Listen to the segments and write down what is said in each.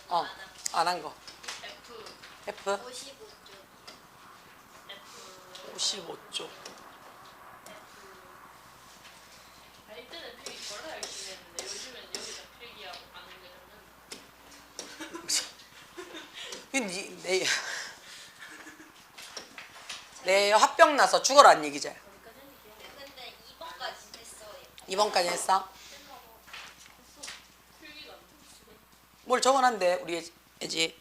안 한 거. F F 55쪽. 55쪽. 이때는 필기 졸라 열심히 했는데 요즘엔 여기다 필기하고 가는 게 저는 내 합병 나서 죽어라는 얘기지. 근데 2번까지 했어요. 2번까지 했어? 필기가 안 됐어. 뭘 적어놨는데 우리 애지.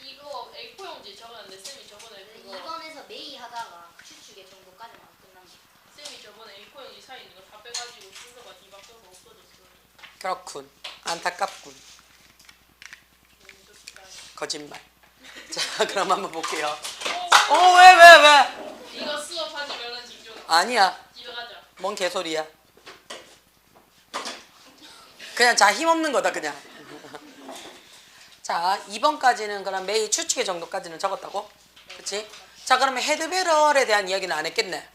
이거 A4 용지 적었는데 쌤이 저번에 그거 2번에서 매일 하다가 추측의 정도까지만 끝난 거. 쌤이 저번에 A4 용지 사이 있는 거 다 빼가지고 순서가 뒤바뀌어서 없어졌어요. 그렇군. 안타깝군. 너무 좋다. 거짓말. 자, 그럼 한번 볼게요. 왜? 이거 수업하지 말란 집중. 아니야. 집에 가자. 뭔 개소리야. 그냥 자, 힘없는 거다 그냥. 자, 2번까지는 그럼 매일 추측의 정도까지는 적었다고? 그치? 자, 그러면 헤드베럴에 대한 이야기는 안 했겠네.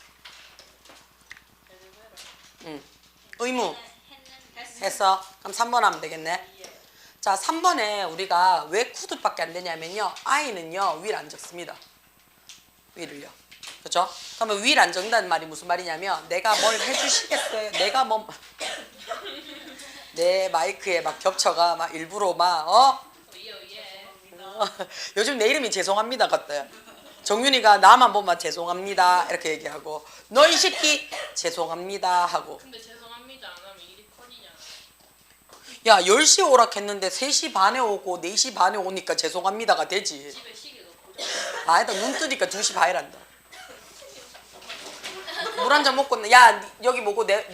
응. 의무 했어. 그럼 3번 하면 되겠네. 자, 3번에 우리가 왜 쿠드밖에 안 되냐면요. I는요, 위를 안 적습니다. 위를요. 그렇죠? 그러면 위를 안 적는다는 말이 무슨 말이냐면 내가 뭘 해주시겠어요? 내가 뭐 내 마이크에 막 겹쳐가 막 일부러 막 요즘 내 이름이 죄송합니다 같아요. 정윤이가 나만 보면 죄송합니다 이렇게 얘기하고 너 이 새끼 죄송합니다 하고. 근데 죄송합니다 안 하면 일이 커지잖아. 야 10시에 오라 했는데 3시 반에 오고 4시 반에 오니까 죄송합니다가 되지. 집에 시계도 고장. 아니다 눈 뜨니까 2시 반이란다. 물 한 잔 먹고 야 여기 뭐고 내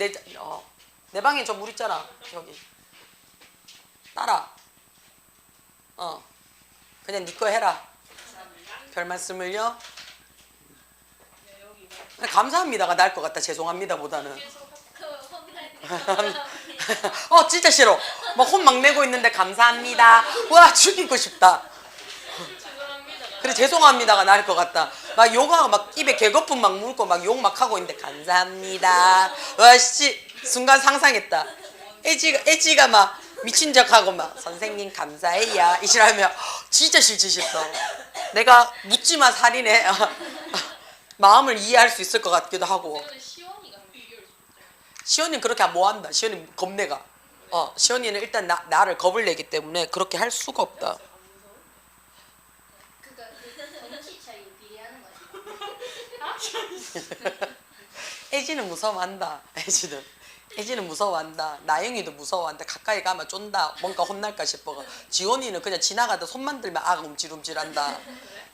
방에 저 물 있잖아 여기 따라 그냥 네 거 해라. 별 말씀을요. 감사합니다가 나을 것 같다. 죄송합니다보다는. 진짜 싫어. 막 혼 막 내고 있는데 감사합니다. 와 죽이고 싶다. 그래 죄송합니다가 나을 것 같다. 막 욕하고 막 입에 개거품 막 물고 막 욕 막 하고 있는데 감사합니다. 와씨 순간 상상했다. 애지가 막 미친 척하고 막 선생님 감사해요 이시라면 진짜 싫어. 내가 묻지마 살인해. 마음을 이해할 수 있을 것 같기도 하고. 시원이가 비교를 줬잖아. 시원이는 그렇게 뭐 한다. 시원이 겁내가. 시원이는 일단 나를 겁을 내기 때문에 그렇게 할 수가 없다. 그러니까 덩치 차이 비례하는 거지. 애지는 무서워한다. 애지는 무서워한다. 나영이도 무서워한다. 가까이 가면 쫀다. 뭔가 혼날까 싶어. 지원이는 그냥 지나가다 손만 들면 움찔움찔한다.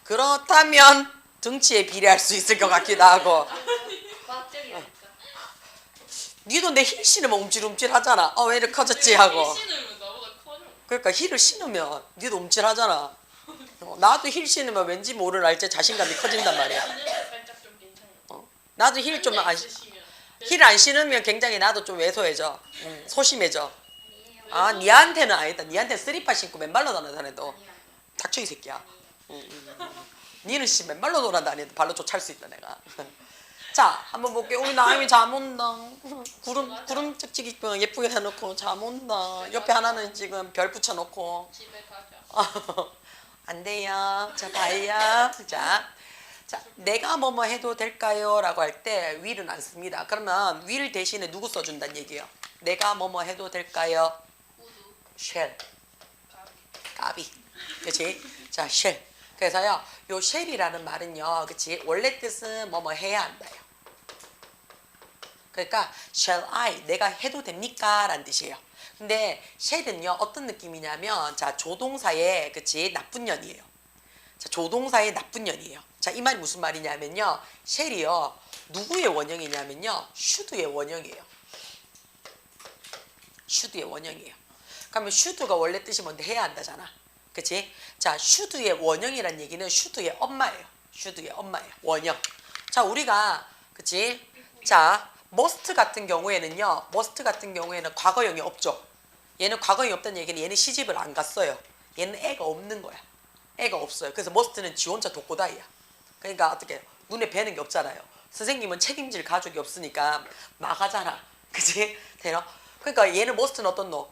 그렇다면 등치에 비례할 수 있을 것 같기도 하고. 과학적이니까. 니도 내 힐 신으면 움찔움찔하잖아. 왜 이렇게 커졌지 하고. 신으면 나보다 커져. 그러니까 힐을 신으면 니도 움찔하잖아. 나도 힐 신으면 왠지 모를 알제 자신감이 커진단 말이야. 살짝 좀 괜찮아. 나도 힐 좀 힐 안 신으면 굉장히 나도 좀 왜소해져. 소심해져. 니한테는 아니다. 니한테는 쓰리파 신고 맨발로 돌아다녀도 닥쳐 이 새끼야. 니는 맨발로 돌아다니도 발로 쫓아할 수 있다 내가. 자 한번 볼게요. 우리 나임이 잠 온다. 구름 찍찍이 예쁘게 해놓고 잠 온다. 옆에 하나는 지금 별 붙여놓고. 집에 가자. 안 돼요. 자 봐요. 자, 내가 뭐뭐 해도 될까요? 라고 할 때 will은 안 씁니다. 그러면 will 대신에 누구 써준다는 얘기예요? 내가 뭐뭐 해도 될까요? shall. 까비. 그치? 자, shall. 그래서요, 요 shall이라는 말은요, 그치? 원래 뜻은 뭐뭐 해야 한다요. 그러니까, shall I, 내가 해도 됩니까? 라는 뜻이에요. 근데 shall은요, 어떤 느낌이냐면, 자, 조동사의, 그치? 나쁜 년이에요. 자, 조동사의 나쁜 년이에요. 자, 이 말이 무슨 말이냐면요. shall이요. 누구의 원형이냐면요. should의 원형이에요. should의 원형이에요. 그러면 should가 원래 뜻이 뭔데 해야 한다잖아. 그치? 자, should의 원형이란 얘기는 should의 엄마예요. should의 엄마예요. 원형. 자, 우리가 그치? 자, must 같은 경우에는요. must 같은 경우에는 과거형이 없죠. 얘는 과거형이 없다는 얘기는 얘는 시집을 안 갔어요. 얘는 애가 없는 거야. 애가 없어요. 그래서 must는 지 혼자 독고다이야. 그러니까 어떻게 눈에 뵈는 게 없잖아요. 선생님은 책임질 가족이 없으니까 막하잖아. 그치? 되나? 그러니까 얘는 must는 어떤 너?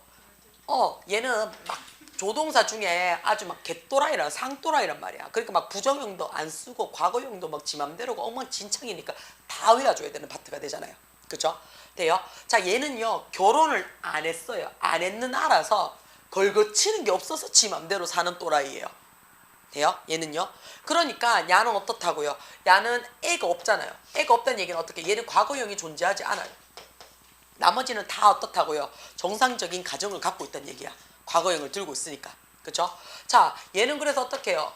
얘는 막 조동사 중에 아주 막 개또라이란 상또라이란 말이야. 그러니까 막 부정형도 안 쓰고 과거형도 막 지 맘대로고 엉망진창이니까 다 외워줘야 되는 파트가 되잖아요. 그죠? 돼요? 자, 얘는요 결혼을 안 했어요. 안 했는 알아서 걸거치는 게 없어서 지 맘대로 사는 또라이예요. 돼요? 얘는요. 그러니까 야는 어떻다고요? 야는 애가 없잖아요. 애가 없다는 얘기는 어떻게? 얘는 과거형이 존재하지 않아요. 나머지는 다 어떻다고요? 정상적인 가정을 갖고 있다는 얘기야. 과거형을 들고 있으니까. 그쵸? 자, 얘는 그래서 어떻게 해요?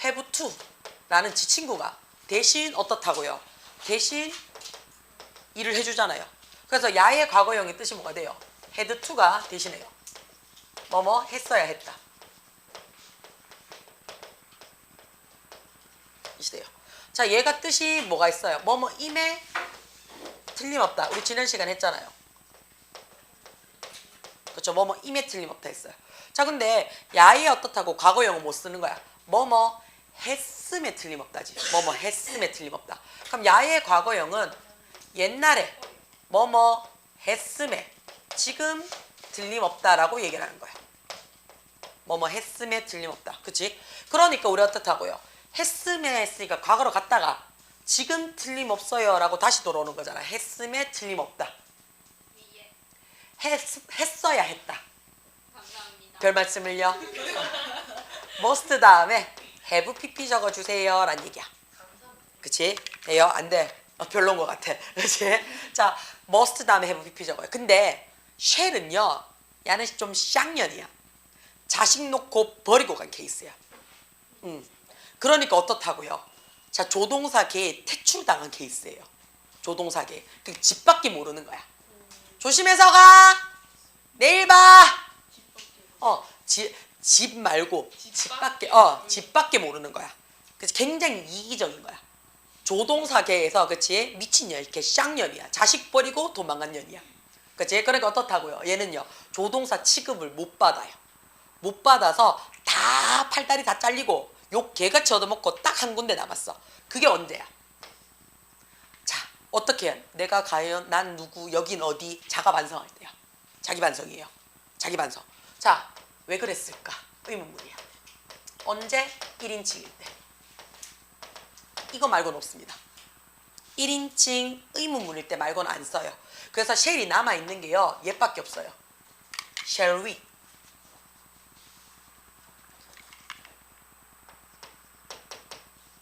have to 라는 지 친구가 대신 어떻다고요? 대신 일을 해주잖아요. 그래서 야의 과거형의 뜻이 뭐가 돼요? had to가 대신해요. 뭐뭐 했어야 했다. 이시돼요. 자, 얘가 뜻이 뭐가 있어요? 뭐뭐 임에 틀림없다. 우리 지난 시간 했잖아요. 그렇죠? 뭐뭐 임에 틀림없다 했어요. 자, 근데 야의 어떻다고 과거형은 못 쓰는 거야. 뭐뭐 했음에 틀림없다지. 뭐뭐 했음에 틀림없다. 그럼 야의 과거형은 옛날에 뭐뭐 했음에 지금 틀림없다라고 얘기를 하는 거야. 뭐뭐 했음에 틀림없다. 그치? 그러니까 우리 어떻다고요? 했음에 했으니까 과거로 갔다가 지금 틀림없어요 라고 다시 돌아오는 거잖아. 했음에 틀림없다. 위에. 했어야 했다. 감사합니다. 별 말씀을요. must 다음에 have pp 적어주세요 라는 얘기야. 그치? 돼요? 안 돼. 별론 것 같아. 그치? 자, must 다음에 have pp 적어요. 근데 shall은요 야는 좀 쌍년이야. 자식 놓고 버리고 간 케이스야. 그러니까 어떻다고요? 자, 조동사계 퇴출당한 케이스예요. 조동사계. 그 집 밖에 모르는 거야. 조심해서 가. 내일 봐. 집 말고 집 밖에 모르는 거야. 그래서 굉장히 이기적인 거야. 조동사계에서 그치 미친년 이렇게 쌍년이야. 자식 버리고 도망간 년이야. 그치? 그러니까 어떻다고요? 얘는요 조동사 취급을 못 받아요. 못 받아서 다 팔다리 다 잘리고 욕 개같이 얻어먹고 딱 한 군데 남았어. 그게 언제야? 자, 어떻게 해? 내가 과연 난 누구 여긴 어디 자가 반성할 때야. 자기 반성이에요. 자기 반성. 자, 왜 그랬을까? 의문문이야. 언제? 1인칭일 때. 이거 말고는 없습니다. 1인칭 의문문일 때 말고는 안 써요. 그래서 shall이 남아있는 게요 얘밖에 없어요. shall we.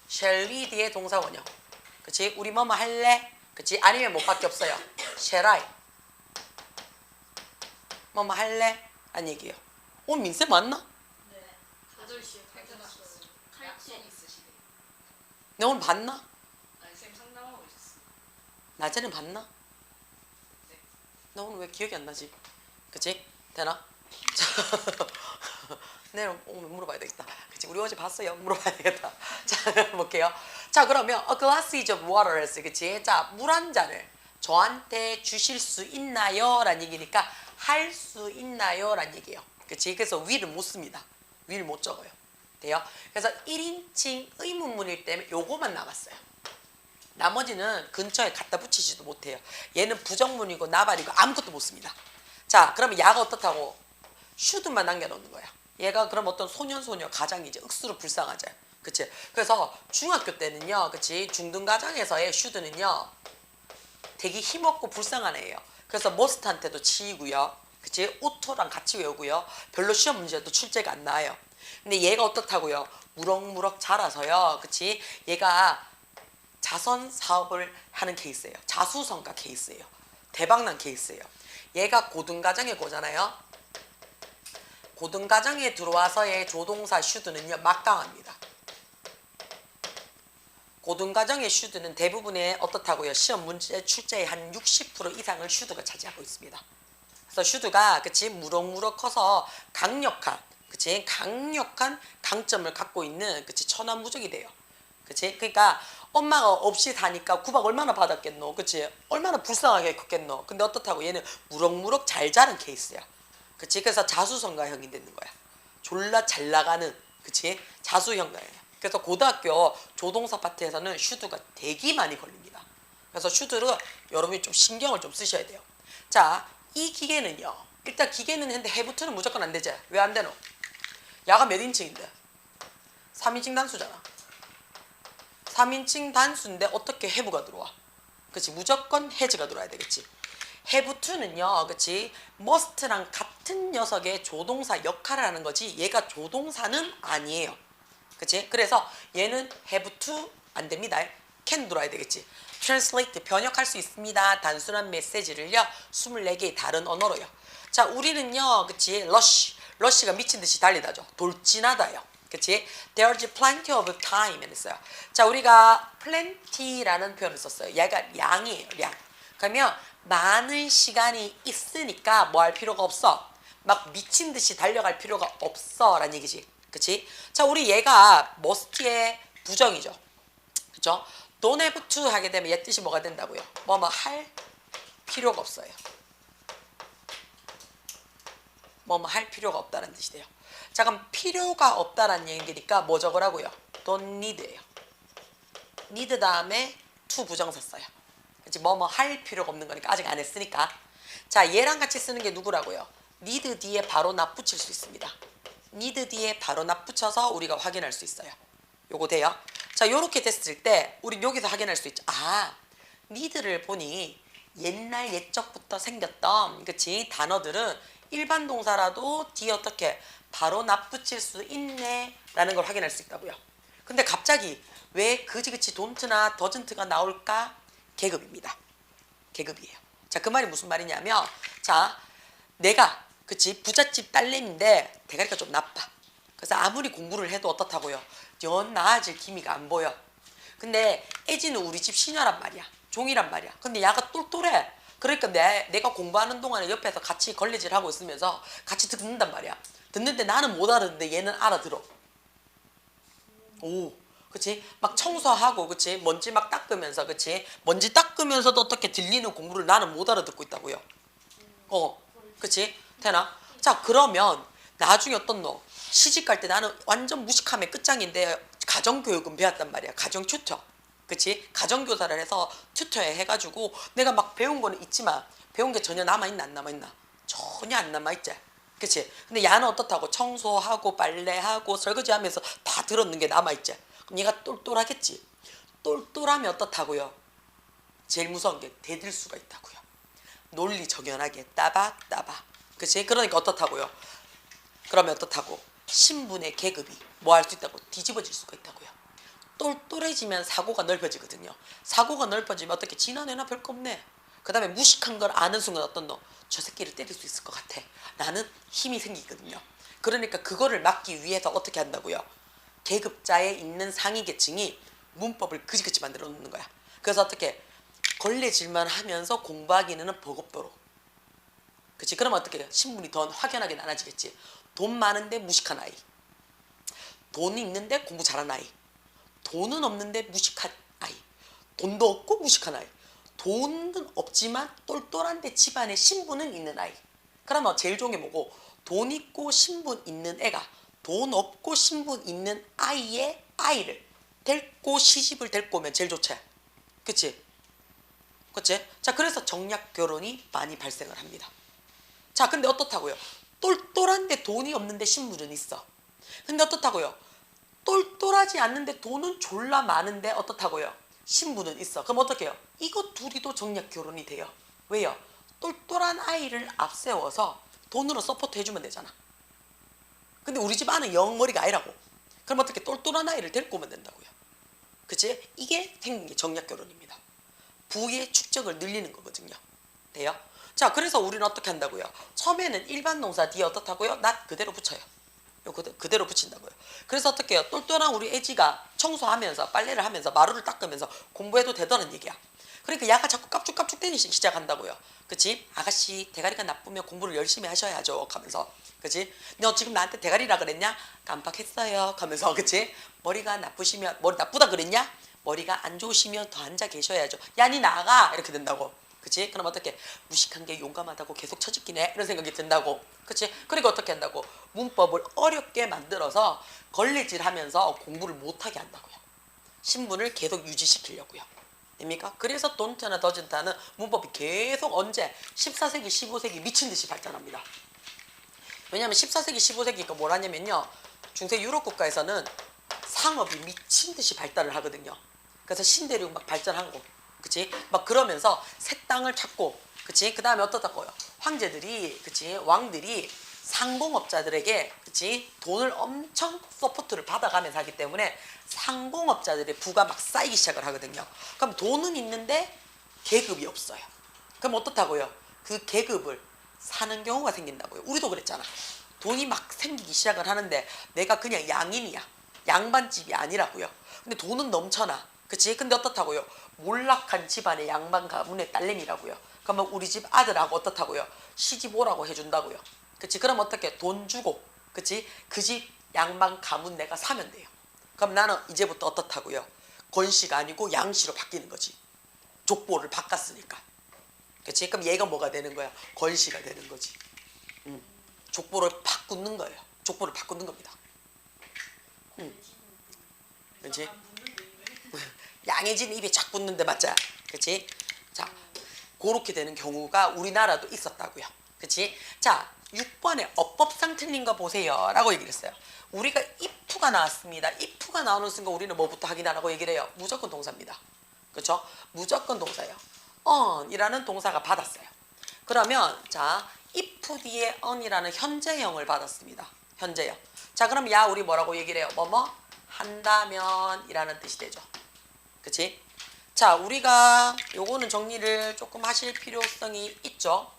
shall we 뒤에 동사 원형. 그치? 우리 뭐뭐 할래? 그치? 아니면 뭐밖에 없어요. shall I. 뭐뭐 할래? 라는 얘기예요. 민쌤 맞나? 네. 8시에 퇴근하셨어요. 칼집. 있으시대요. 내 오늘 봤나? 아니, 쌤 상담하고 있었어요. 낮에는 봤나? 네. 나 오늘 왜 기억이 안 나지? 그치? 되나? 내일 오면 물어봐야 되겠다. 그치? 우리 어제 봤어요. 물어봐야 되겠다. 자, 볼게요. 자, 그러면 a glass of water 했어요. 그치? 자, 물 한 잔을 저한테 주실 수 있나요? 라는 얘기니까 할 수 있나요? 라는 얘기예요. 그치? 그래서 will을 못 씁니다. will 못 적어요. 돼요? 그래서 1인칭 의문문일 때문에 요거만 남았어요. 나머지는 근처에 갖다 붙이지도 못해요. 얘는 부정문이고 나발이고 아무것도 못 씁니다. 자, 그러면 야가 어떻다고? should만 남겨놓는 거야. 얘가 그럼 어떤 소년소녀 가장이지. 억수로 불쌍하죠. 그치? 그래서 중학교 때는요. 그치? 중등가장에서의 should는요. 되게 힘없고 불쌍한 애예요. 그래서 must한테도 치이고요. 그치? 오토랑 같이 외우고요. 별로 시험 문제도 출제가 안 나와요. 근데 얘가 어떻다고요? 무럭무럭 자라서요. 그치? 얘가 자선 사업을 하는 케이스예요. 자수성가 케이스예요. 대박난 케이스예요. 얘가 고등가정에 고잖아요. 고등가정에 들어와서의 조동사 should는요 막강합니다. 고등가정의 should는 대부분의 어떻다고요? 시험 문제 출제의 한 60% 이상을 should가 차지하고 있습니다. 그래서 should가 그치 무럭무럭 커서 강력한 그치 강력한 강점을 갖고 있는 그치 천하무적이 돼요. 그치? 그러니까 엄마가 없이 사니까 구박 얼마나 받았겠노? 그치? 얼마나 불쌍하게 컸겠노? 근데 어떻다고 얘는 무럭무럭 잘 자란 케이스야. 그치? 그래서 자수성가형이 되는 거야. 졸라 잘 나가는 그치? 자수형가형. 그래서 고등학교 조동사 파트에서는 should가 되게 많이 걸립니다. 그래서 should를 여러분이 좀 신경을 좀 쓰셔야 돼요. 자, 이 기계는요. 일단 기계는 했는데 have to는 무조건 안 되죠. 왜 안 되노? 야가 몇 인칭인데? 3인칭 단수잖아. 3인칭 단수인데 어떻게 have가 들어와? 그치? 무조건 has가 들어와야 되겠지. have to는요, 그치? must랑 같은 녀석의 조동사 역할을 하는 거지 얘가 조동사는 아니에요. 그치? 그래서 얘는 have to 안 됩니다. can 들어와야 되겠지. translate 번역할 수 있습니다. 단순한 메시지를요 24개의 다른 언어로요. 자, 우리는요, 그치? rush가 미친 듯이 달리다죠. 돌진하다요. 그치? There's plenty of time 했어요. 자, 우리가 plenty라는 표현을 썼어요. 얘가 양이에요, 양. 그러면 많은 시간이 있으니까 뭐 할 필요가 없어. 막 미친 듯이 달려갈 필요가 없어 라는 얘기지. 그치? 자, 우리 얘가 must의 부정이죠. 그쵸? don't have to 하게 되면 얘 뜻이 뭐가 된다고요? 뭐 할 필요가 없어요. 뭐 할 필요가 없다는 뜻이 돼요. 자, 그럼 필요가 없다라는 얘기니까 뭐 적으라고요? don't need예요. need 다음에 to 부정사 써요. 그치? 뭐 할 필요가 없는 거니까 아직 안 했으니까. 자, 얘랑 같이 쓰는 게 누구라고요? need 뒤에 바로 납 붙일 수 있습니다. need 뒤에 바로 납 붙여서 우리가 확인할 수 있어요. 요거 돼요? 자, 요렇게 됐을 때 우리 여기서 확인할 수 있죠. 아, need를 보니 옛날 옛적부터 생겼던 그치 단어들은 일반 동사라도 뒤에 어떻게 바로 납 붙일 수 있네 라는 걸 확인할 수 있다고요. 근데 갑자기 왜 그지그치 don't나 doesn't가 나올까? 계급입니다. 계급이에요. 자, 그 말이 무슨 말이냐면, 자, 내가 그치 부잣집 딸내미인데 대가리가 좀 나빠. 그래서 아무리 공부를 해도 어떻다고요? 연 나아질 기미가 안 보여. 근데 애지는 우리 집 시녀란 말이야. 종이란 말이야. 근데 야가 똘똘해. 그러니까 내가 공부하는 동안에 옆에서 같이 걸레질하고 있으면서 같이 듣는단 말이야. 듣는데 나는 못 알아듣는데 얘는 알아들어. 오, 그치? 막 청소하고, 그치? 먼지 막 닦으면서, 그치? 먼지 닦으면서도 어떻게 들리는 공부를 나는 못 알아듣고 있다고요. 그치? 되나? 자, 그러면 나중에 어떤 너 시집 갈 때 나는 완전 무식함의 끝장인데 가정교육은 배웠단 말이야. 가정 튜터. 그치? 가정교사를 해서 튜터에 해가지고 내가 막 배운 거는 있지만 배운 게 전혀 남아있나 안 남아있나? 전혀 안 남아있지. 그치? 근데 야는 어떻다고? 청소하고 빨래하고 설거지하면서 다 들었는 게 남아있지. 그럼 얘가 똘똘하겠지. 똘똘하면 어떻다고요? 제일 무서운 게 대들 수가 있다고요. 논리 정연하게 따박따박. 그치? 그러니까 어떻다고요? 그러면 어떻다고? 신분의 계급이 뭐 할 수 있다고? 뒤집어질 수가 있다고요. 똘똘해지면 사고가 넓어지거든요. 사고가 넓어지면 어떻게 지나내나 별거 없네. 그 다음에 무식한 걸 아는 순간 어떤 너? 저 새끼를 때릴 수 있을 것 같아. 나는 힘이 생기거든요. 그러니까 그거를 막기 위해서 어떻게 한다고요? 계급자에 있는 상위 계층이 문법을 그지그지 만들어 놓는 거야. 그래서 어떻게 걸레질만 하면서 공부하기는 버겁도록. 그치? 그러면 어떻게 해요? 신분이 더 확연하게 나눠지겠지. 돈 많은데 무식한 아이. 돈이 있는데 공부 잘하는 아이. 돈은 없는데 무식한 아이. 돈도 없고 무식한 아이. 돈은 없지만 똘똘한데 집안에 신분은 있는 아이. 그러면 제일 좋은 게 뭐고? 돈 있고 신분 있는 애가 돈 없고 신분 있는 아이의 아이를 데리고 시집을 데리고 오면 제일 좋지. 그치? 그치? 자, 그래서 정략 결혼이 많이 발생을 합니다. 자, 근데 어떻다고요? 똘똘한데 돈이 없는데 신분은 있어. 근데 어떻다고요? 똘똘하지 않는데 돈은 졸라 많은데 어떻다고요? 신분은 있어. 그럼 어떻게 해요? 이거 둘이도 정략 결혼이 돼요. 왜요? 똘똘한 아이를 앞세워서 돈으로 서포트 해주면 되잖아. 근데 우리 집 아는 영 머리가 아니라고. 그럼 어떻게 똘똘한 아이를 데리고 오면 된다고요. 그치? 이게 생긴 게 정략 결혼입니다. 부의 축적을 늘리는 거거든요. 돼요? 자, 그래서 우리는 어떻게 한다고요? 처음에는 일반 동사 뒤에 어떻다고요? not 그대로 붙여요. 그대로 붙인다고요. 그래서 어떻게 해요? 똘똘한 우리 애지가 청소하면서 빨래를 하면서 마루를 닦으면서 공부해도 되더라는 얘기야. 그러니까 야가 자꾸 깝죽깝죽 때리기 시작한다고요. 그치? 아가씨 대가리가 나쁘면 공부를 열심히 하셔야죠. 하면서. 그치? 너 지금 나한테 대가리라 그랬냐? 깜빡했어요. 하면서. 그치? 머리가 나쁘시면 머리 나쁘다 그랬냐? 머리가 안 좋으시면 더 앉아 계셔야죠. 야, 니 나가! 이렇게 된다고. 그치? 그럼 어떻게? 무식한 게 용감하다고 계속 처짓기네? 이런 생각이 든다고. 그치? 그리고 어떻게 한다고? 문법을 어렵게 만들어서 걸레질 하면서 공부를 못하게 한다고요. 신분을 계속 유지시키려고요. 됩니까? 그래서 don't나 doesn't는 문법이 계속 언제? 14세기, 15세기 미친 듯이 발전합니다. 왜냐하면 14세기, 15세기가 뭘 하냐면요. 중세 유럽 국가에서는 상업이 미친 듯이 발달을 하거든요. 그래서 신대륙 막 발전하고, 그치? 막 그러면서 새 땅을 찾고, 그치? 그 다음에 어떻다고요? 황제들이, 그치? 왕들이 상공업자들에게, 그치? 돈을 엄청 서포트를 받아가면서 하기 때문에 상공업자들의 부가 막 쌓이기 시작을 하거든요. 그럼 돈은 있는데 계급이 없어요. 그럼 어떻다고요? 그 계급을 사는 경우가 생긴다고요. 우리도 그랬잖아. 돈이 막 생기기 시작을 하는데 내가 그냥 양인이야. 양반집이 아니라고요. 근데 돈은 넘쳐나. 그치? 근데 어떻다고요? 몰락한 집안의 양반 가문의 딸내미라고요. 그러면 우리 집 아들하고 어떻다고요? 시집 오라고 해준다고요. 그치? 그럼 어떻게? 돈 주고, 그치? 그 집 양반 가문 내가 사면 돼요. 그럼 나는 이제부터 어떻다고요? 권씨가 아니고 양씨로 바뀌는 거지. 족보를 바꿨으니까. 그치? 그럼 얘가 뭐가 되는 거야? 권씨가 되는 거지. 족보를 바꾸는 거예요. 족보를 바꾸는 겁니다. 그치? 양해진 입에 착 붙는데 맞자. 그치? 자, 그렇게 되는 경우가 우리나라도 있었다고요. 그치? 자, 6번에 어법상 틀린 거 보세요 라고 얘기를 했어요. 우리가 if가 나왔습니다. if가 나오는 순간 우리는 뭐부터 확인하라고 얘기를 해요? 무조건 동사입니다. 그렇죠? 무조건 동사예요. on이라는 동사가 받았어요. 그러면 자, if 뒤에 on이라는 현재형을 받았습니다. 현재형. 자, 그럼 야 우리 뭐라고 얘기를 해요? 뭐뭐 한다면 이라는 뜻이 되죠. 그치? 자, 우리가 요거는 정리를 조금 하실 필요성이 있죠.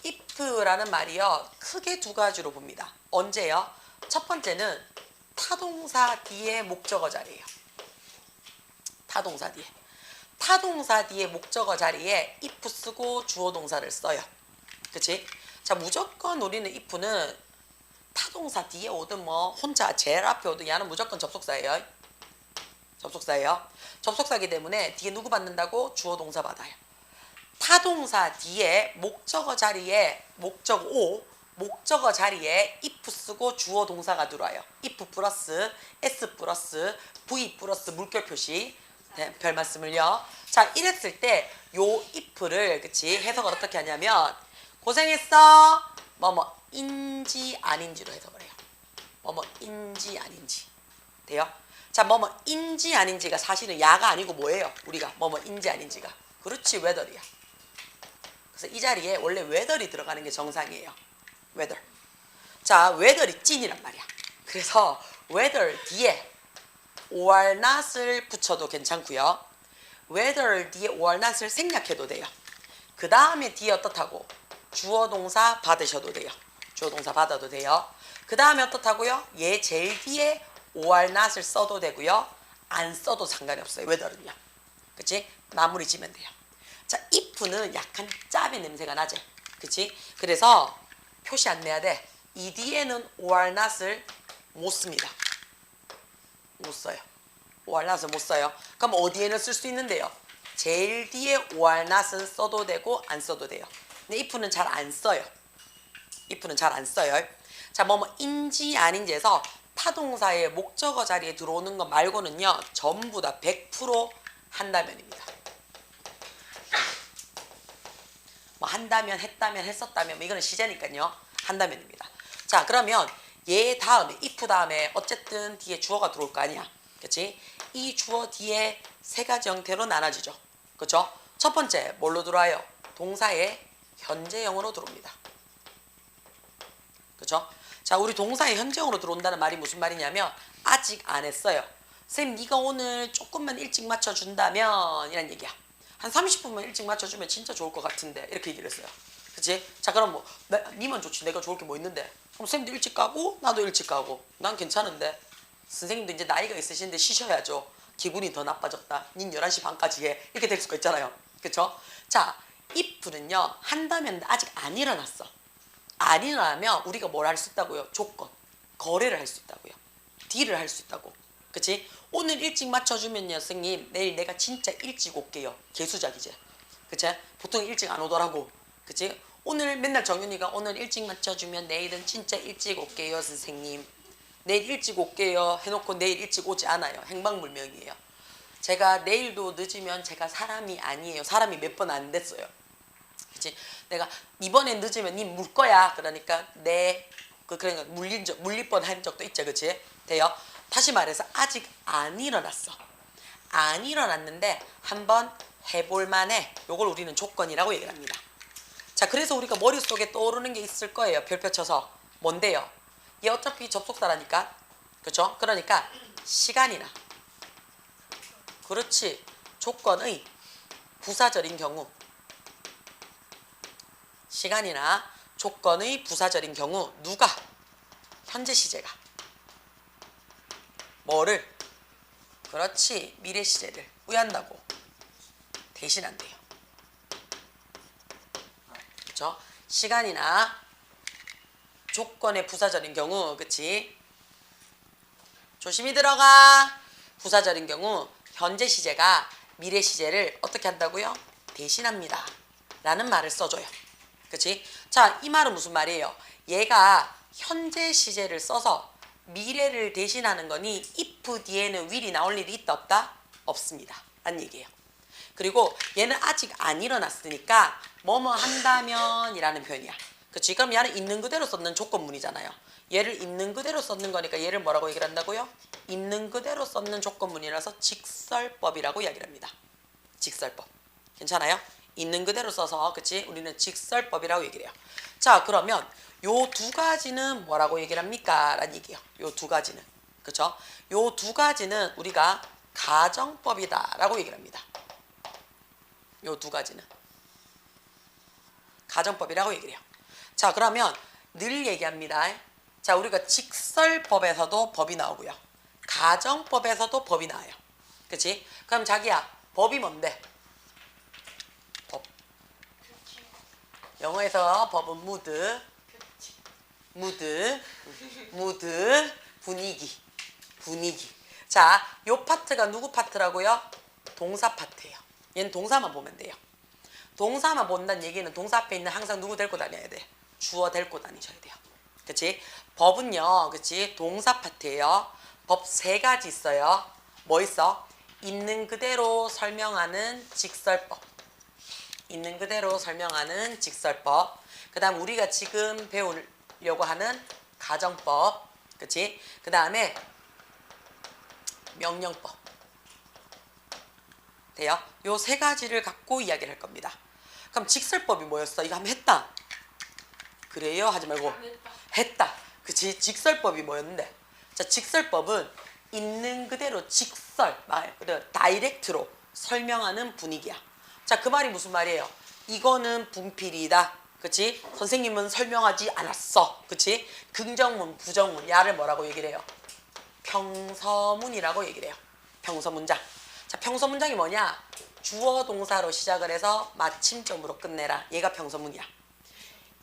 if라는 말이요. 크게 두 가지로 봅니다. 언제요? 첫 번째는 타동사 뒤에 목적어 자리예요. 타동사 뒤에. 타동사 뒤에 목적어 자리에 if 쓰고 주어 동사를 써요. 그치? 자, 무조건 우리는 if는 타동사 뒤에 오든 뭐 혼자 제일 앞에 오든 얘는 무조건 접속사예요. 접속사예요. 접속사이기 때문에 뒤에 누구 받는다고? 주어 동사 받아요. 타동사 뒤에 목적어 자리에 목적어 자리에 if 쓰고 주어 동사가 들어와요. if 플러스 s 플러스 v 플러스 물결 표시. 네, 별 말씀을요. 자, 이랬을 때 요 if를 그치 해석을 어떻게 하냐면 고생했어 뭐뭐인지 아닌지로 해석을 해요. 뭐뭐인지 아닌지 돼요? 자, 뭐뭐인지 아닌지가 사실은 야가 아니고 뭐예요? 우리가 뭐뭐인지 아닌지가 그렇지 whether이야. 그래서 이 자리에 원래 whether이 들어가는 게 정상이에요. whether. 자, whether이 찐이란 말이야. 그래서 whether 뒤에 or not을 붙여도 괜찮고요. whether 뒤에 or not을 생략해도 돼요. 그 다음에 뒤에 어떻다고? 주어 동사 받으셔도 돼요. 주어 동사 받아도 돼요. 그 다음에 어떻다고요? 얘 제일 뒤에 or not을 써도 되고요. 안 써도 상관이 없어요. whether는요. 그치? 마무리 지면 돼요. 자, if는 약간 짭의 냄새가 나지. 그치? 그래서 표시 안 내야 돼. 이 뒤에는 or not을 못 씁니다. 못 써요. or not을 못 써요. 그럼 어디에는 쓸 수 있는데요? 제일 뒤에 or not은 써도 되고 안 써도 돼요. 근데 if는 잘 안 써요. if는 잘 안 써요. 자, 뭐인지 아닌지에서 타동사의 목적어 자리에 들어오는 것 말고는요. 전부 다 100% 한다면입니다. 뭐 한다면, 했다면, 했었다면 뭐 이거는 시제니까요. 한다면입니다. 자, 그러면 얘 다음에 if 다음에 어쨌든 뒤에 주어가 들어올 거 아니야. 그치? 이 주어 뒤에 세 가지 형태로 나눠지죠. 그쵸? 첫 번째 뭘로 들어와요? 동사의 현재형으로 들어옵니다. 그쵸? 자, 우리 동사의 현재형으로 들어온다는 말이 무슨 말이냐면 아직 안 했어요. 선생님 네가 오늘 조금만 일찍 맞춰준다면 이란 얘기야. 한 30분만 일찍 맞춰주면 진짜 좋을 것 같은데 이렇게 얘기를 했어요. 그치? 자, 그럼 뭐 니만 좋지 내가 좋을 게 뭐 있는데 그럼 선생님도 일찍 가고 나도 일찍 가고 난 괜찮은데 선생님도 이제 나이가 있으신데 쉬셔야죠. 기분이 더 나빠졌다. 닌 11시 반까지 해. 이렇게 될 수가 있잖아요. 그쵸? 자, if는요 한다면 아직 안 일어났어. 안 일어나면 우리가 뭘 할 수 있다고요? 조건. 거래를 할 수 있다고요. 딜을 할 수 있다고. 그치? 오늘 일찍 맞춰주면요 선생님 내일 내가 진짜 일찍 올게요. 개수작이지. 그치? 보통 일찍 안 오더라고. 그치? 오늘 맨날 정윤이가 오늘 일찍 맞춰주면 내일은 진짜 일찍 올게요 선생님. 내일 일찍 올게요 해놓고 내일 일찍 오지 않아요. 행방불명이에요. 제가 내일도 늦으면 제가 사람이 아니에요. 사람이 몇 번 안 됐어요. 그치? 내가 이번에 늦으면 니 물 거야. 그러니까 네 그러니까 물릴 뻔한 적도 있죠, 그치? 돼요. 다시 말해서 아직 안 일어났어. 안 일어났는데 한번 해볼 만해. 요걸 우리는 조건이라고 얘기를 합니다. 자, 그래서 우리가 머릿속에 떠오르는 게 있을 거예요. 별표 쳐서. 뭔데요? 얘 어차피 접속사라니까. 그렇죠? 그러니까 시간이나 그렇지. 조건의 부사절인 경우 시간이나 조건의 부사절인 경우 누가 현재 시제가 뭐를 그렇지 미래 시제를 의한다고 대신한대요. 그렇죠? 시간이나 조건의 부사절인 경우 그치? 조심히 들어가. 부사절인 경우 현재 시제가 미래 시제를 어떻게 한다고요? 대신합니다. 라는 말을 써줘요. 그치? 자, 이 말은 무슨 말이에요? 얘가 현재 시제를 써서 미래를 대신하는 거니 if 뒤에는 will이 나올 일이 있다 없다? 없습니다. 라는 얘기예요. 그리고 얘는 아직 안 일어났으니까 뭐뭐 한다면 이라는 표현이야. 그치? 그럼 얘는 있는 그대로 썼는 조건문이잖아요. 얘를 있는 그대로 썼는 거니까 얘를 뭐라고 얘기를 한다고요? 있는 그대로 썼는 조건문이라서 직설법이라고 이야기를 합니다. 직설법. 괜찮아요? 있는 그대로 써서 그치? 우리는 직설법이라고 얘기를 해요. 자, 그러면 요 두 가지는 뭐라고 얘기를 합니까? 라는 얘기예요. 요 두 가지는. 그쵸? 요 두 가지는 우리가 가정법이다 라고 얘기를 합니다. 요 두 가지는 가정법이라고 얘기를 해요. 자, 그러면 늘 얘기합니다. 자, 우리가 직설법에서도 법이 나오고요. 가정법에서도 법이 나와요. 그치? 그럼 자기야, 법이 뭔데? 법. 영어에서 법은 무드, 분위기. 자, 요 파트가 누구 파트라고요? 동사 파트예요. 얘는 동사만 보면 돼요. 동사만 본다는 얘기는 동사 앞에 있는 항상 누구 데리고 다녀야 돼? 주어 데리고 다니셔야 돼요. 그치? 법은요, 그치? 동사 파트예요. 법 세 가지 있어요. 뭐 있어? 있는 그대로 설명하는 직설법. 있는 그대로 설명하는 직설법. 그 다음 우리가 지금 배우려고 하는 가정법. 그치? 그 다음에 명령법. 돼요? 요 세 가지를 갖고 이야기를 할 겁니다. 그럼 직설법이 뭐였어? 이거 한번 했다. 그래요? 하지 말고 했다. 그치? 직설법이 뭐였는데? 자, 직설법은 있는 그대로 직설, 다이렉트로 설명하는 분위기야. 자, 그 말이 무슨 말이에요? 이거는 분필이다. 그치? 선생님은 설명하지 않았어. 그치? 긍정문, 부정문, 야를 뭐라고 얘기를 해요? 평서문이라고 얘기를 해요. 평서문장. 자, 평서문장이 뭐냐? 주어 동사로 시작을 해서 마침점으로 끝내라. 얘가 평서문이야.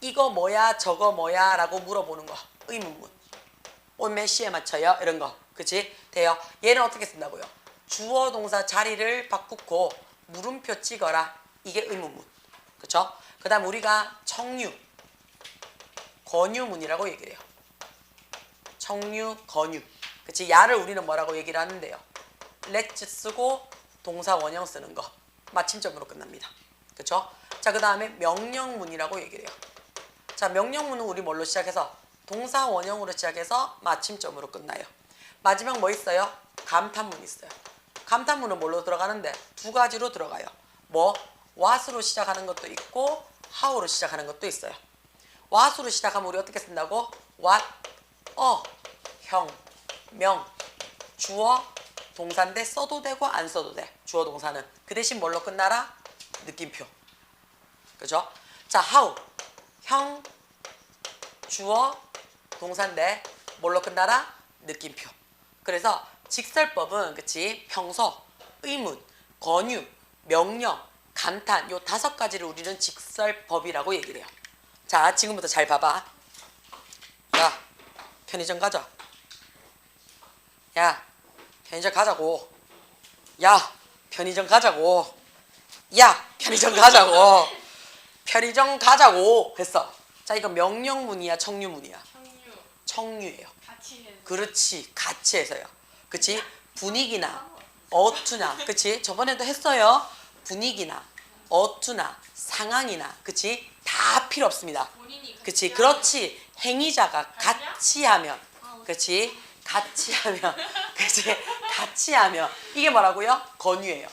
이거 뭐야 저거 뭐야 라고 물어보는 거 의문문. 오늘 몇 시에 맞춰요? 이런 거. 그치? 돼요. 얘는 어떻게 쓴다고요? 주어 동사 자리를 바꾸고 물음표 찍어라. 이게 의문문. 그쵸? 그 다음 우리가 청유, 권유문이라고 얘기를 해요. 청유, 권유. 그치? 야를 우리는 뭐라고 얘기를 하는데요? let's 쓰고 동사 원형 쓰는 거. 마침점으로 끝납니다. 그쵸? 자, 그 다음에 명령문이라고 얘기를 해요. 자, 명령문은 우리 뭘로 시작해서? 동사 원형으로 시작해서 마침점으로 끝나요. 마지막 뭐 있어요? 감탄문 있어요. 감탄문은 뭘로 들어가는데? 두 가지로 들어가요. 뭐? what으로 시작하는 것도 있고 how로 시작하는 것도 있어요. what으로 시작하면 우리 어떻게 쓴다고? what, 형, 명, 주어, 동사인데 써도 되고 안 써도 돼. 주어 동사는. 그 대신 뭘로 끝나라? 느낌표. 그죠? 자, how, 형, 주어, 동사인데 뭘로 끝나라? 느낌표. 그래서 직설법은 그치? 평서, 의문, 권유, 명령, 감탄 요 5가지를 우리는 직설법이라고 얘기를 해요. 자, 지금부터 잘 봐봐. 야, 편의점 가자. 야, 편의점 가자고. 야, 편의점 가자고. 야, 편의점 가자고. 편의점 가자고 했어. 자, 이거 명령문이야, 청유문이야? 청유예요. 같이 해서. 그렇지, 같이 해서요. 그치? 분위기나 어투나, 그치? 저번에도 했어요. 분위기나 어투나 상황이나, 그치? 다 필요 없습니다. 본인이 그치? 그렇지. 행위자가 같이 하면, 그렇지? 같이 하면, 그렇지? 같이 하면 이게 뭐라고요? 권유예요.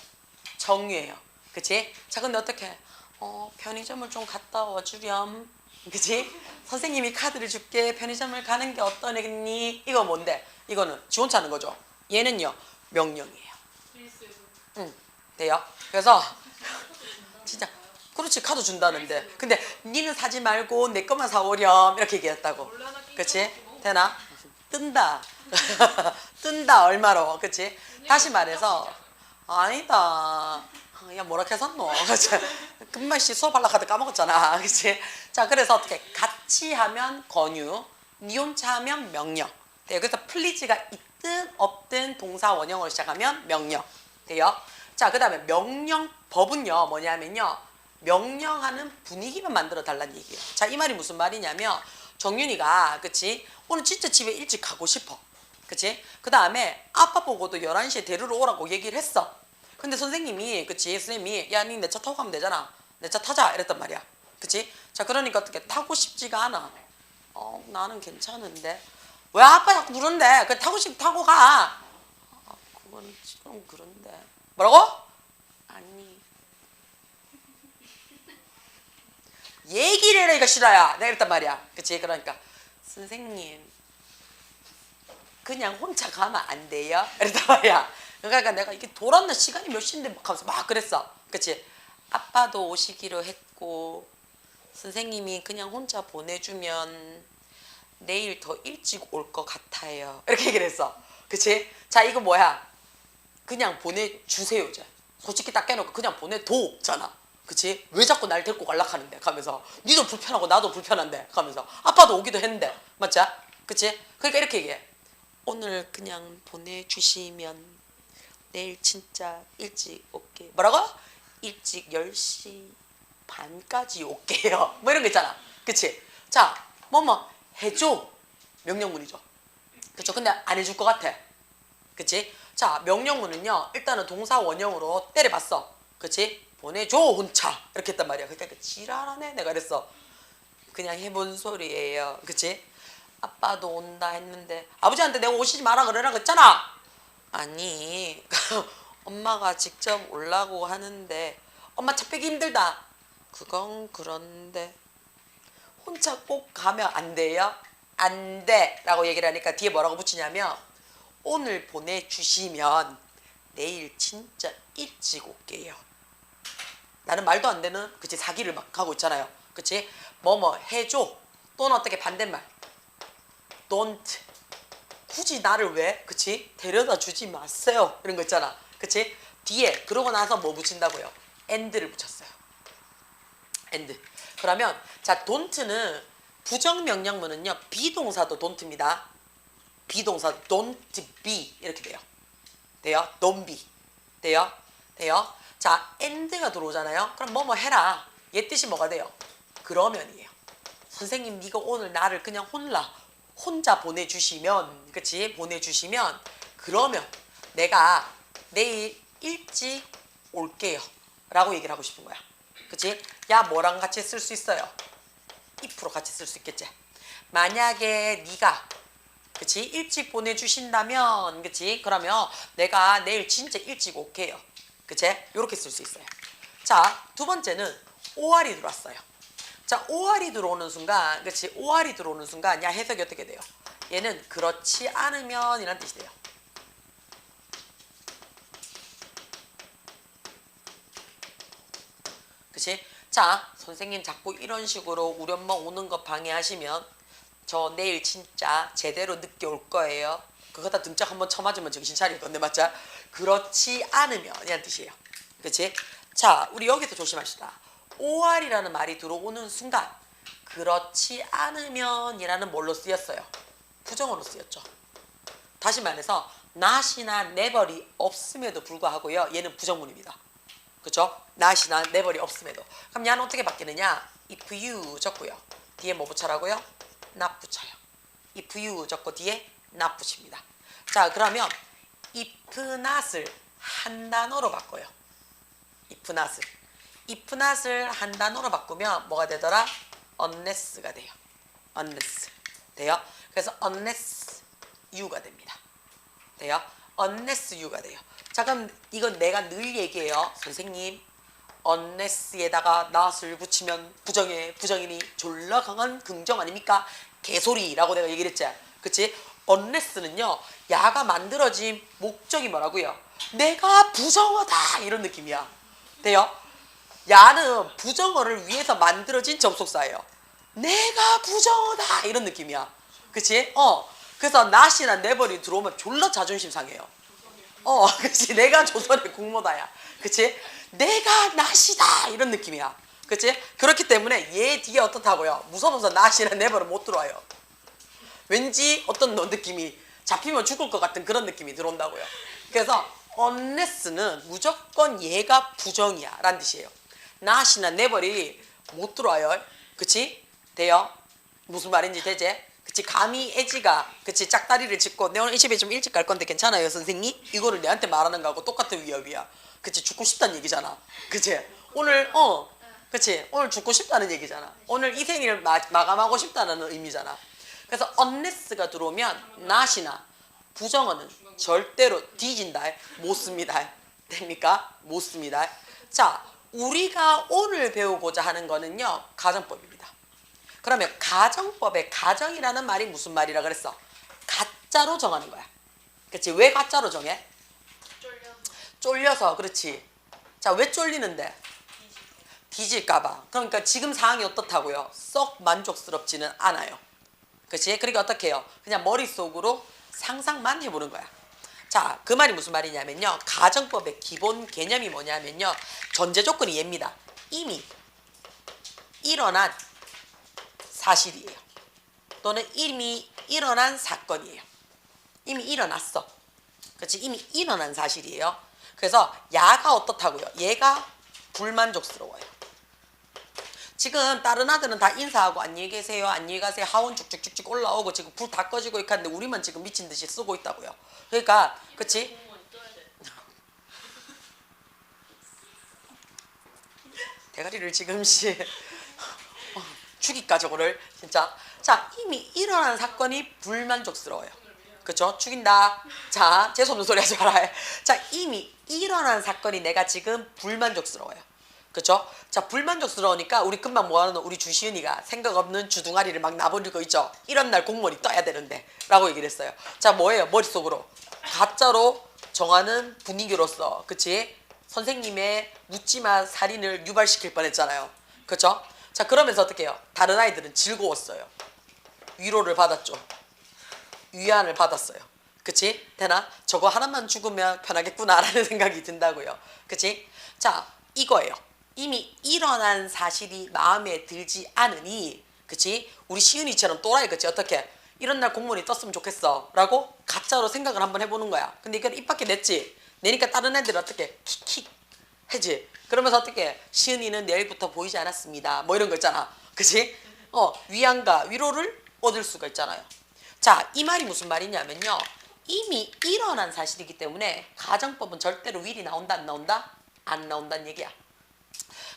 정유예요. 그렇지? 자, 근데 어떻게? 편의점을 좀 갔다 와주렴. 그치? 선생님이 카드를 줄게. 편의점을 가는 게 어떠겠니? 이거 뭔데? 이거는 지원차 하는 거죠. 얘는요, 명령이에요. 응, 돼요? 그래서 진짜 그렇지, 카드 준다는데 근데 니는 사지 말고 내 것만 사오렴 이렇게 얘기했다고. 그치? 되나? 뜬다. 뜬다 얼마로. 그치? 다시 말해서 아니다. 야, 뭐라 해섰노? 금방 씨 수업하려고 하다 까먹었잖아. 그치? 자, 그래서 어떻게? 같이 하면 권유, 니 혼자 하면 명령. 돼요. 그래서 플리즈가 있든 없든 동사 원형으로 시작하면 명령. 돼요? 자, 그 다음에 명령법은요, 뭐냐면요, 명령하는 분위기만 만들어 달라는 얘기예요. 자, 이 말이 무슨 말이냐면, 정윤이가, 그치? 오늘 진짜 집에 일찍 가고 싶어. 그치? 그 다음에 아빠 보고도 11시에 데리러 오라고 얘기를 했어. 근데 선생님이, 그치? 선생님이, 야, 니 내 차 타고 가면 되잖아. 내 차 타자. 이랬단 말이야. 그치? 자, 그러니까 어떻게? 타고 싶지가 않아. 나는 괜찮은데. 왜 아빠 자꾸 부른데? 그 타고 가. 그건 좀 그런데. 뭐라고? 아니. 얘기를 해라, 이거 싫어야. 내가 이랬단 말이야. 그치? 그러니까, 선생님, 그냥 혼자 가면 안 돼요? 이랬단 말이야. 그러니까 내가 이게 돌았나 시간이 몇 시인데 하면서 막 그랬어. 그치? 아빠도 오시기로 했고, 선생님이 그냥 혼자 보내주면 내일 더 일찍 올 것 같아요. 이렇게 얘기를 했어. 그치? 자, 이거 뭐야? 그냥 보내주세요, 이제. 솔직히 딱 깨놓고 그냥 보내도잖아. 그치? 왜 자꾸 날 데리고 갈락 하는데? 가면서. 니도 불편하고 나도 불편한데? 가면서. 아빠도 오기도 했는데. 맞죠? 그치? 그러니까 이렇게 얘기해. 오늘 그냥 보내주시면 내일 진짜 일찍 올게. 뭐라고? 일찍 10시 반까지 올게요. 뭐 이런 거 있잖아. 그치? 자, 뭐뭐 해줘. 명령문이죠. 그쵸? 근데 안 해줄 것 같아. 그치? 자, 명령문은요, 일단은 동사 원형으로 때려봤어. 그치? 보내줘, 혼자. 이렇게 했단 말이야. 그러니까 지랄하네. 내가 그랬어. 그냥 해본 소리예요. 그치? 아빠도 온다 했는데, 아버지한테 내가 오시지 마라 그러라 그랬잖아. 아니, 엄마가 직접 오려고 하는데, 엄마 차 빼기 힘들다. 그건 그런데, 혼자 꼭 가면 안 돼요? 안 돼. 라고 얘기를 하니까 뒤에 뭐라고 붙이냐면, 오늘 보내주시면 내일 진짜 일찍 올게요. 나는 말도 안 되는, 그치, 사기를 막 하고 있잖아요. 그치? 뭐뭐 해줘. 또는 어떻게 반대말. don't. 굳이 나를 왜, 그치? 데려다 주지 마세요. 이런 거 있잖아. 그치? 뒤에, 그러고 나서 뭐 붙인다고요? and를 붙였어요. and. 그러면, 자, don't는 부정명령문은요, 비동사도 don't입니다. 비동사 don't be 이렇게 돼요. 돼요? don't be. 돼요? 돼요? 자, and가 들어오잖아요. 그럼 뭐뭐 해라. 얘 뜻이 뭐가 돼요? 그러면이에요. 선생님, 네가 오늘 나를 그냥 혼자 보내주시면, 그치? 보내주시면, 그러면 내가 내일 일찍 올게요. 라고 얘기를 하고 싶은 거야. 그치? 야, 뭐랑 같이 쓸 수 있어요? if로 같이 쓸 수 있겠지? 만약에 네가, 그치? 일찍 보내주신다면, 그치? 그러면 내가 내일 진짜 일찍 올게요. 그치? 요렇게 쓸 수 있어요. 자, 두 번째는 OR이 들어왔어요. 자, OR이 들어오는 순간, 그치? OR이 들어오는 순간, 야, 해석이 어떻게 돼요? 얘는 그렇지 않으면 이란 뜻이 돼요. 그치? 자, 선생님 자꾸 이런 식으로 우리 엄마 오는 거 방해하시면 저 내일 진짜 제대로 늦게 올 거예요. 그거 다 등짝 한번 쳐맞으면 정신 차릴 건데, 맞죠? 그렇지 않으면 이란 뜻이에요. 그치? 자, 우리 여기서 조심합시다. OR이라는 말이 들어오는 순간 그렇지 않으면 이라는 뭘로 쓰였어요? 부정어로 쓰였죠. 다시 말해서 not이나 never이 없음에도 불구하고요, 얘는 부정문입니다. 그쵸? not이나 never이 없음에도. 그럼 얘는 어떻게 바뀌느냐? if you 적고요, 뒤에 뭐 붙여라고요? not 붙여요. if you 적고 뒤에 not 붙입니다. 자, 그러면 if not을 한 단어로 바꿔요. if not을 한 단어로 바꾸면 뭐가 되더라? unless가 돼요. unless. 돼요? 그래서 unless you가 됩니다. 돼요? unless you가 돼요. 자, 그럼 이건 내가 늘 얘기해요. 선생님, unless에다가 not을 붙이면 부정이니 졸라 강한 긍정 아닙니까? 개소리라고 내가 얘기를 했지. 그치? unless는요, 야가 만들어진 목적이 뭐라고요? 내가 부정어다 이런 느낌이야. 돼요? 야는 부정어를 위해서 만들어진 접속사예요. 내가 부정어다 이런 느낌이야. 그치? 그래서 not이나 never이 들어오면 졸라 자존심 상해요. 그치? 내가 조선의 국모다야. 그치? 내가 not이다 이런 느낌이야. 그치? 그렇기 때문에 얘 뒤에 어떻다고요? 무서워서 not이나 never은 못 들어와요. 왠지 어떤 느낌이 잡히면 죽을 것 같은 그런 느낌이 들어온다고요. 그래서 unless는 무조건 얘가 부정이야 라는 뜻이에요. not이나 never이 못 들어와요. 그치? 돼요? 무슨 말인지 되지? 그치? 감히 애지가 그치? 짝다리를 짚고 내 오늘 이 집에 좀 일찍 갈 건데 괜찮아요 선생님? 이거를 내한테 말하는 거하고 똑같은 위협이야. 그치? 죽고 싶다는 얘기잖아. 그치? 오늘 그치? 오늘 죽고 싶다는 얘기잖아. 오늘 이 생일을 마감하고 싶다는 의미잖아. 그래서 unless가 들어오면 not이나 부정어는 절대로 뒤진다. 못 씁니다. 됩니까? 못 씁니다. 자, 우리가 오늘 배우고자 하는 거는요. 가정법입니다. 그러면 가정법의 가정이라는 말이 무슨 말이라 그랬어? 가짜로 정하는 거야. 그치? 왜 가짜로 정해? 쫄려서 그렇지. 자, 왜 쫄리는데? 뒤질까봐. 그러니까 지금 상황이 어떻다고요? 썩 만족스럽지는 않아요. 그치? 그러니까 어떻게 해요? 그냥 머릿속으로 상상만 해보는 거야. 자, 그 말이 무슨 말이냐면요. 가정법의 기본 개념이 뭐냐면요. 전제 조건이 얘입니다. 이미 일어난 사실이에요. 또는 이미 일어난 사건이에요. 이미 일어났어. 그렇지? 이미 일어난 사실이에요. 그래서 야가 어떻다고요? 얘가 불만족스러워요. 지금 다른 아들은 다 인사하고 안녕히 계세요, 안녕히 가세요, 하원 쭉쭉쭉쭉 올라오고 지금 불 다 꺼지고 이렇게 하는데 우리만 지금 미친 듯이 쓰고 있다고요. 그러니까 그치? 대가리를 지금 죽일까 저거를 진짜. 자, 이미 일어난 사건이 불만족스러워요. 그쵸? 죽인다. 자, 재수없는 소리 하지 말아요. 자, 이미 일어난 사건이 내가 지금 불만족스러워요. 그쵸? 자, 불만족스러우니까 우리 금방 뭐하는 우리 주시은이가 생각 없는 주둥아리를 막 나버리고 있죠. 이런 날 공무원이 떠야 되는데 라고 얘기를 했어요. 자, 뭐예요? 머릿속으로 가짜로 정하는 분위기로서 그치? 선생님의 묻지마 살인을 유발시킬 뻔했잖아요. 그쵸? 자, 그러면서 어떻게 해요? 다른 아이들은 즐거웠어요. 위로를 받았죠. 위안을 받았어요. 그치? 되나? 저거 하나만 죽으면 편하겠구나 라는 생각이 든다고요. 그치? 자, 이거예요. 이미 일어난 사실이 마음에 들지 않으니, 그치? 우리 시은이처럼 또라이, 그치? 어떻게? 이런 날 공무원이 떴으면 좋겠어 라고 가짜로 생각을 한번 해보는 거야. 근데 이걸 입 밖에 냈지? 내니까 다른 애들은 어떻게? 킥킥 해지? 그러면서 어떻게? 시은이는 내일부터 보이지 않았습니다. 뭐 이런 거 있잖아. 그치? 위안과 위로를 얻을 수가 있잖아요. 자, 이 말이 무슨 말이냐면요. 이미 일어난 사실이기 때문에 가정법은 절대로 will이 나온다 안 나온다? 안 나온다는 얘기야.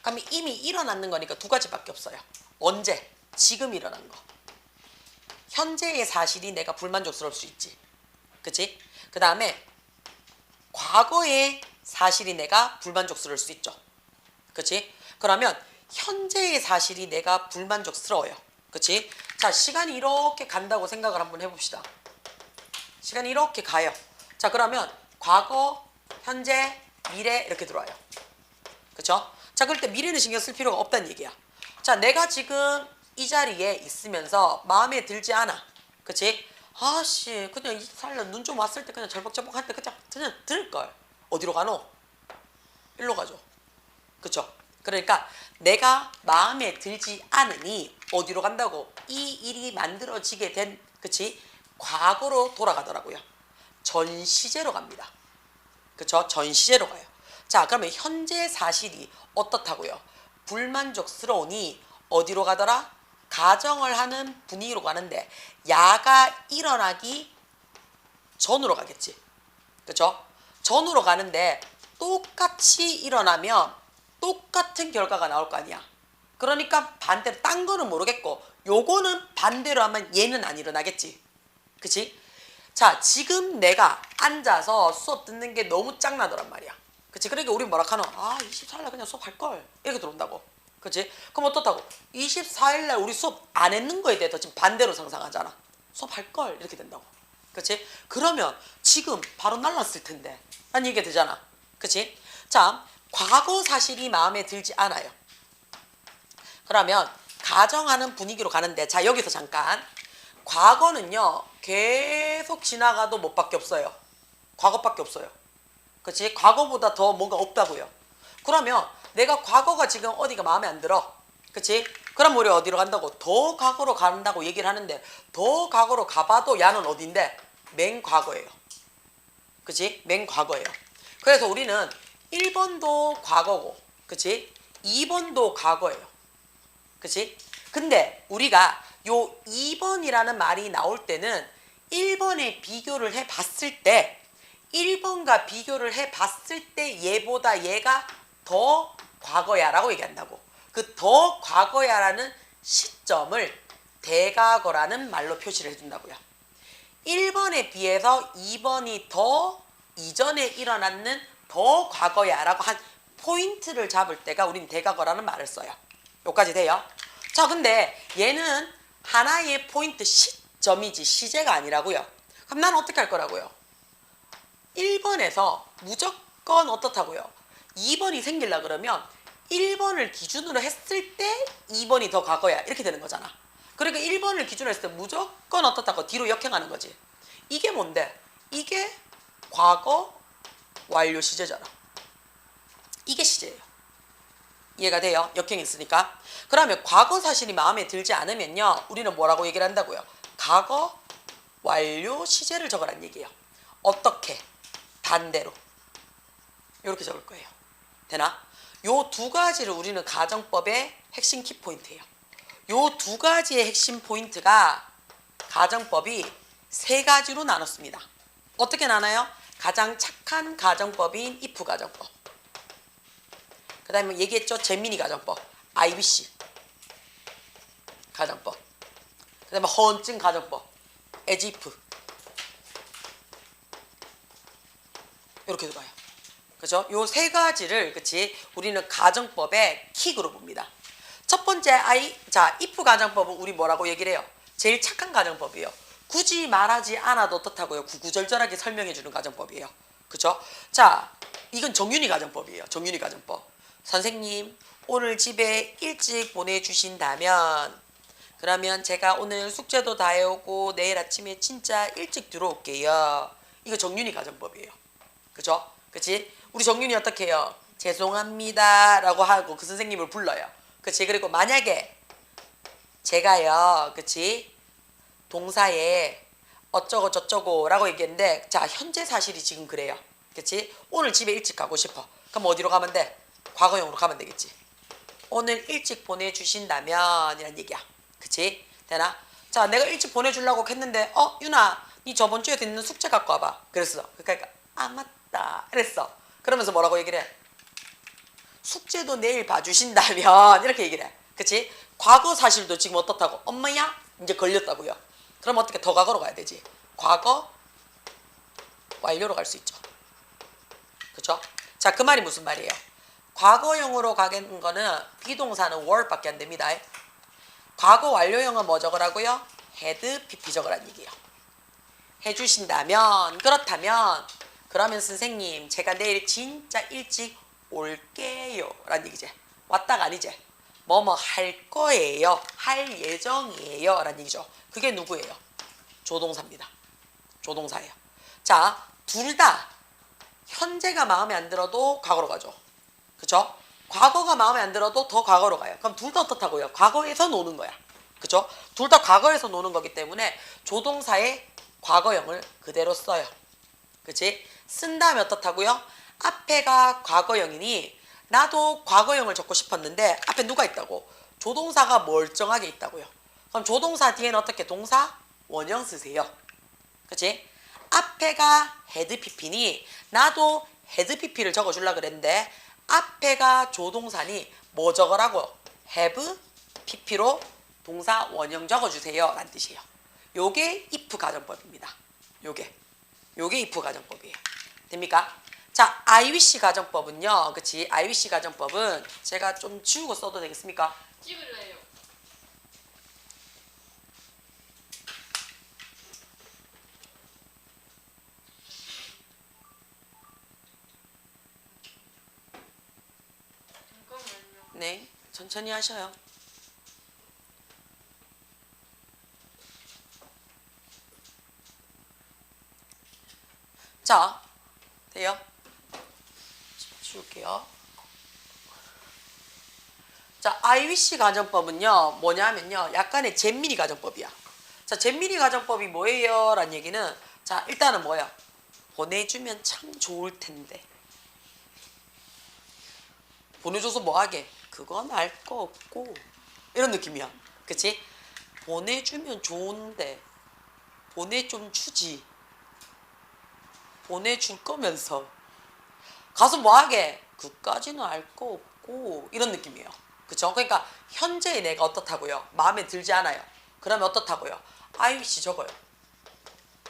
그럼 이미 일어났는 거니까 두 가지밖에 없어요. 언제? 지금 일어난 거. 현재의 사실이 내가 불만족스러울 수 있지. 그치? 그 다음에 과거의 사실이 내가 불만족스러울 수 있죠. 그치? 그러면 현재의 사실이 내가 불만족스러워요. 그치? 자, 시간이 이렇게 간다고 생각을 한번 해봅시다. 시간이 이렇게 가요. 자, 그러면 과거, 현재, 미래 이렇게 들어와요. 그쵸? 자, 그럴 때 미래는 신경 쓸 필요가 없다는 얘기야. 자, 내가 지금 이 자리에 있으면서 마음에 들지 않아. 그치? 아씨, 그냥 이 살려 눈 좀 왔을 때 그냥 절벅절벅 할 때 그냥 들걸. 어디로 가노? 일로 가죠. 그쵸? 그러니까 내가 마음에 들지 않으니 어디로 간다고? 이 일이 만들어지게 된, 그치? 과거로 돌아가더라고요. 전 시제로 갑니다. 그쵸? 전 시제로 가요. 자, 그러면 현재 사실이 어떻다고요? 불만족스러우니 어디로 가더라? 가정을 하는 분위기로 가는데 야가 일어나기 전으로 가겠지. 그쵸? 전으로 가는데 똑같이 일어나면 똑같은 결과가 나올 거 아니야. 그러니까 반대로 딴 거는 모르겠고 요거는 반대로 하면 얘는 안 일어나겠지. 그치? 자, 지금 내가 앉아서 수업 듣는 게 너무 짱나더란 말이야. 그치? 그러니까 우리 뭐라 카노? 아, 24일날 그냥 수업할 걸. 이렇게 들어온다고. 그치? 그럼 어떻다고? 24일날 우리 수업 안 했는 거에 대해서 지금 반대로 상상하잖아. 수업할 걸. 이렇게 된다고. 그치? 그러면 지금 바로 날랐을 텐데. 라는 얘기가 되잖아. 그치? 자, 과거 사실이 마음에 들지 않아요. 그러면 가정하는 분위기로 가는데, 자, 여기서 잠깐. 과거는요, 계속 지나가도 뭐밖에 없어요. 과거밖에 없어요. 그치? 과거보다 더 뭔가 없다고요. 그러면 내가 과거가 지금 어디가 마음에 안 들어. 그치? 그럼 우리 어디로 간다고? 더 과거로 간다고 얘기를 하는데, 더 과거로 가봐도 야는 어딘데? 맨 과거예요. 그치? 맨 과거예요. 그래서 우리는 1번도 과거고, 그치? 2번도 과거예요. 그치? 근데 우리가 요 2번이라는 말이 나올 때는 1번에 비교를 해 봤을 때 1번과 비교를 해 봤을 때 얘보다 얘가 더 과거야 라고 얘기한다고. 그 더 과거야 라는 시점을 대과거라는 말로 표시를 해준다고요. 1번에 비해서 2번이 더 이전에 일어났는 더 과거야 라고 한 포인트를 잡을 때가 우린 대과거라는 말을 써요. 여기까지 돼요? 자, 근데 얘는 하나의 포인트 시점이지 시제가 아니라고요. 그럼 난 어떻게 할 거라고요? 1번에서 무조건 어떻다고요? 2번이 생기려 그러면 1번을 기준으로 했을 때 2번이 더 과거야. 이렇게 되는 거잖아. 그러니까 1번을 기준으로 했을 때 무조건 어떻다고 뒤로 역행하는 거지. 이게 뭔데? 이게 과거 완료 시제잖아. 이게 시제예요. 이해가 돼요? 역행했으니까. 그러면 과거 사실이 마음에 들지 않으면요, 우리는 뭐라고 얘기를 한다고요? 과거 완료 시제를 적으란 얘기예요. 어떻게? 반대로. 이렇게 적을 거예요. 되나? 요 두 가지를 우리는 가정법의 핵심 키포인트예요. 요 두 가지의 핵심 포인트가 가정법이 세 가지로 나눴습니다. 어떻게 나눠요? 가장 착한 가정법인 if 가정법. 그 다음에 얘기했죠? 제미니 가정법, IBC 가정법, 그 다음에 허언증 가정법, as if. 이렇게 들어가요. 그죠? 요 세 가지를, 그치? 우리는 가정법의 킥으로 봅니다. 첫 번째, 자, if 가정법은 우리 뭐라고 얘기를 해요? 제일 착한 가정법이에요. 굳이 말하지 않아도 어떻다고요? 구구절절하게 설명해주는 가정법이에요. 그죠? 자, 이건 정윤이 가정법이에요. 정윤이 가정법. 선생님, 오늘 집에 일찍 보내주신다면 그러면 제가 오늘 숙제도 다 해오고 내일 아침에 진짜 일찍 들어올게요. 이거 정윤이 가정법이에요. 그죠? 그치? 우리 정윤이 어떻게 해요? 죄송합니다 라고 하고 그 선생님을 불러요. 그치? 그리고 만약에 제가요, 그치? 동사에 어쩌고 저쩌고 라고 얘기했는데, 자, 현재 사실이 지금 그래요. 그치? 오늘 집에 일찍 가고 싶어. 그럼 어디로 가면 돼? 과거형으로 가면 되겠지. 오늘 일찍 보내주신다면 이란 얘기야. 그치? 되나? 자, 내가 일찍 보내주려고 했는데, 유나, 니 저번 주에 듣는 숙제 갖고 와봐. 그랬어. 그러니까 아, 맞다. 그랬어. 그러면서 뭐라고 얘기를 해? 숙제도 내일 봐주신다면 이렇게 얘기를 해. 그치? 과거 사실도 지금 어떻다고? 엄마야? 이제 걸렸다고요. 그럼 어떻게 더 과거로 가야 되지? 과거 완료로 갈 수 있죠. 그쵸? 자, 그 말이 무슨 말이에요? 과거형으로 가는 거는 비동사는 were밖에 안 됩니다. 과거 완료형은 뭐 적으라고요? had pp 적으라는 얘기예요. 해주신다면, 그렇다면, 그러면 선생님 제가 내일 진짜 일찍 올게요 라는 얘기지. 왔다가 아니지. 뭐뭐 할 거예요, 할 예정이에요 라는 얘기죠. 그게 누구예요? 조동사입니다. 조동사예요. 자, 둘 다 현재가 마음에 안 들어도 과거로 가죠. 그쵸? 과거가 마음에 안 들어도 더 과거로 가요. 그럼 둘 다 어떻다고요? 과거에서 노는 거야. 그쵸? 둘 다 과거에서 노는 거기 때문에 조동사의 과거형을 그대로 써요. 그치? 쓴 다음에 어떻다고요? 앞에가 과거형이니 나도 과거형을 적고 싶었는데 앞에 누가 있다고? 조동사가 멀쩡하게 있다고요. 그럼 조동사 뒤에는 어떻게? 동사 원형 쓰세요. 그치? 앞에가 had pp니 나도 had pp를 적어주려고 그랬는데 앞에가 조동사니 뭐 적으라고? have, pp로 동사 원형 적어주세요 라는 뜻이에요. 요게 if 가정법입니다. 요게 if 가정법이에요. 됩니까? 자, I wish 가정법은요. 그치? I wish 가정법은 제가 좀 지우고 써도 되겠습니까? 찍을래요. 잠깐만요. 네, 천천히 하셔요. 자, 돼요? 지울게요. 자, I wish 가정법은요, 뭐냐면요, 약간의 잼민이 가정법이야. 자, 잼민이 가정법이 뭐예요? 라는 얘기는, 자, 일단은 뭐야? 보내주면 참 좋을 텐데. 보내줘서 뭐하게? 그건 알 거 없고. 이런 느낌이야. 그치? 보내주면 좋은데, 보내 좀 주지. 보내줄 거면서. 가서 뭐하게? 그까지는 알 거 없고. 이런 느낌이에요. 그쵸? 그러니까 현재의 내가 어떻다고요? 마음에 들지 않아요. 그러면 어떻다고요? I wish 적어요.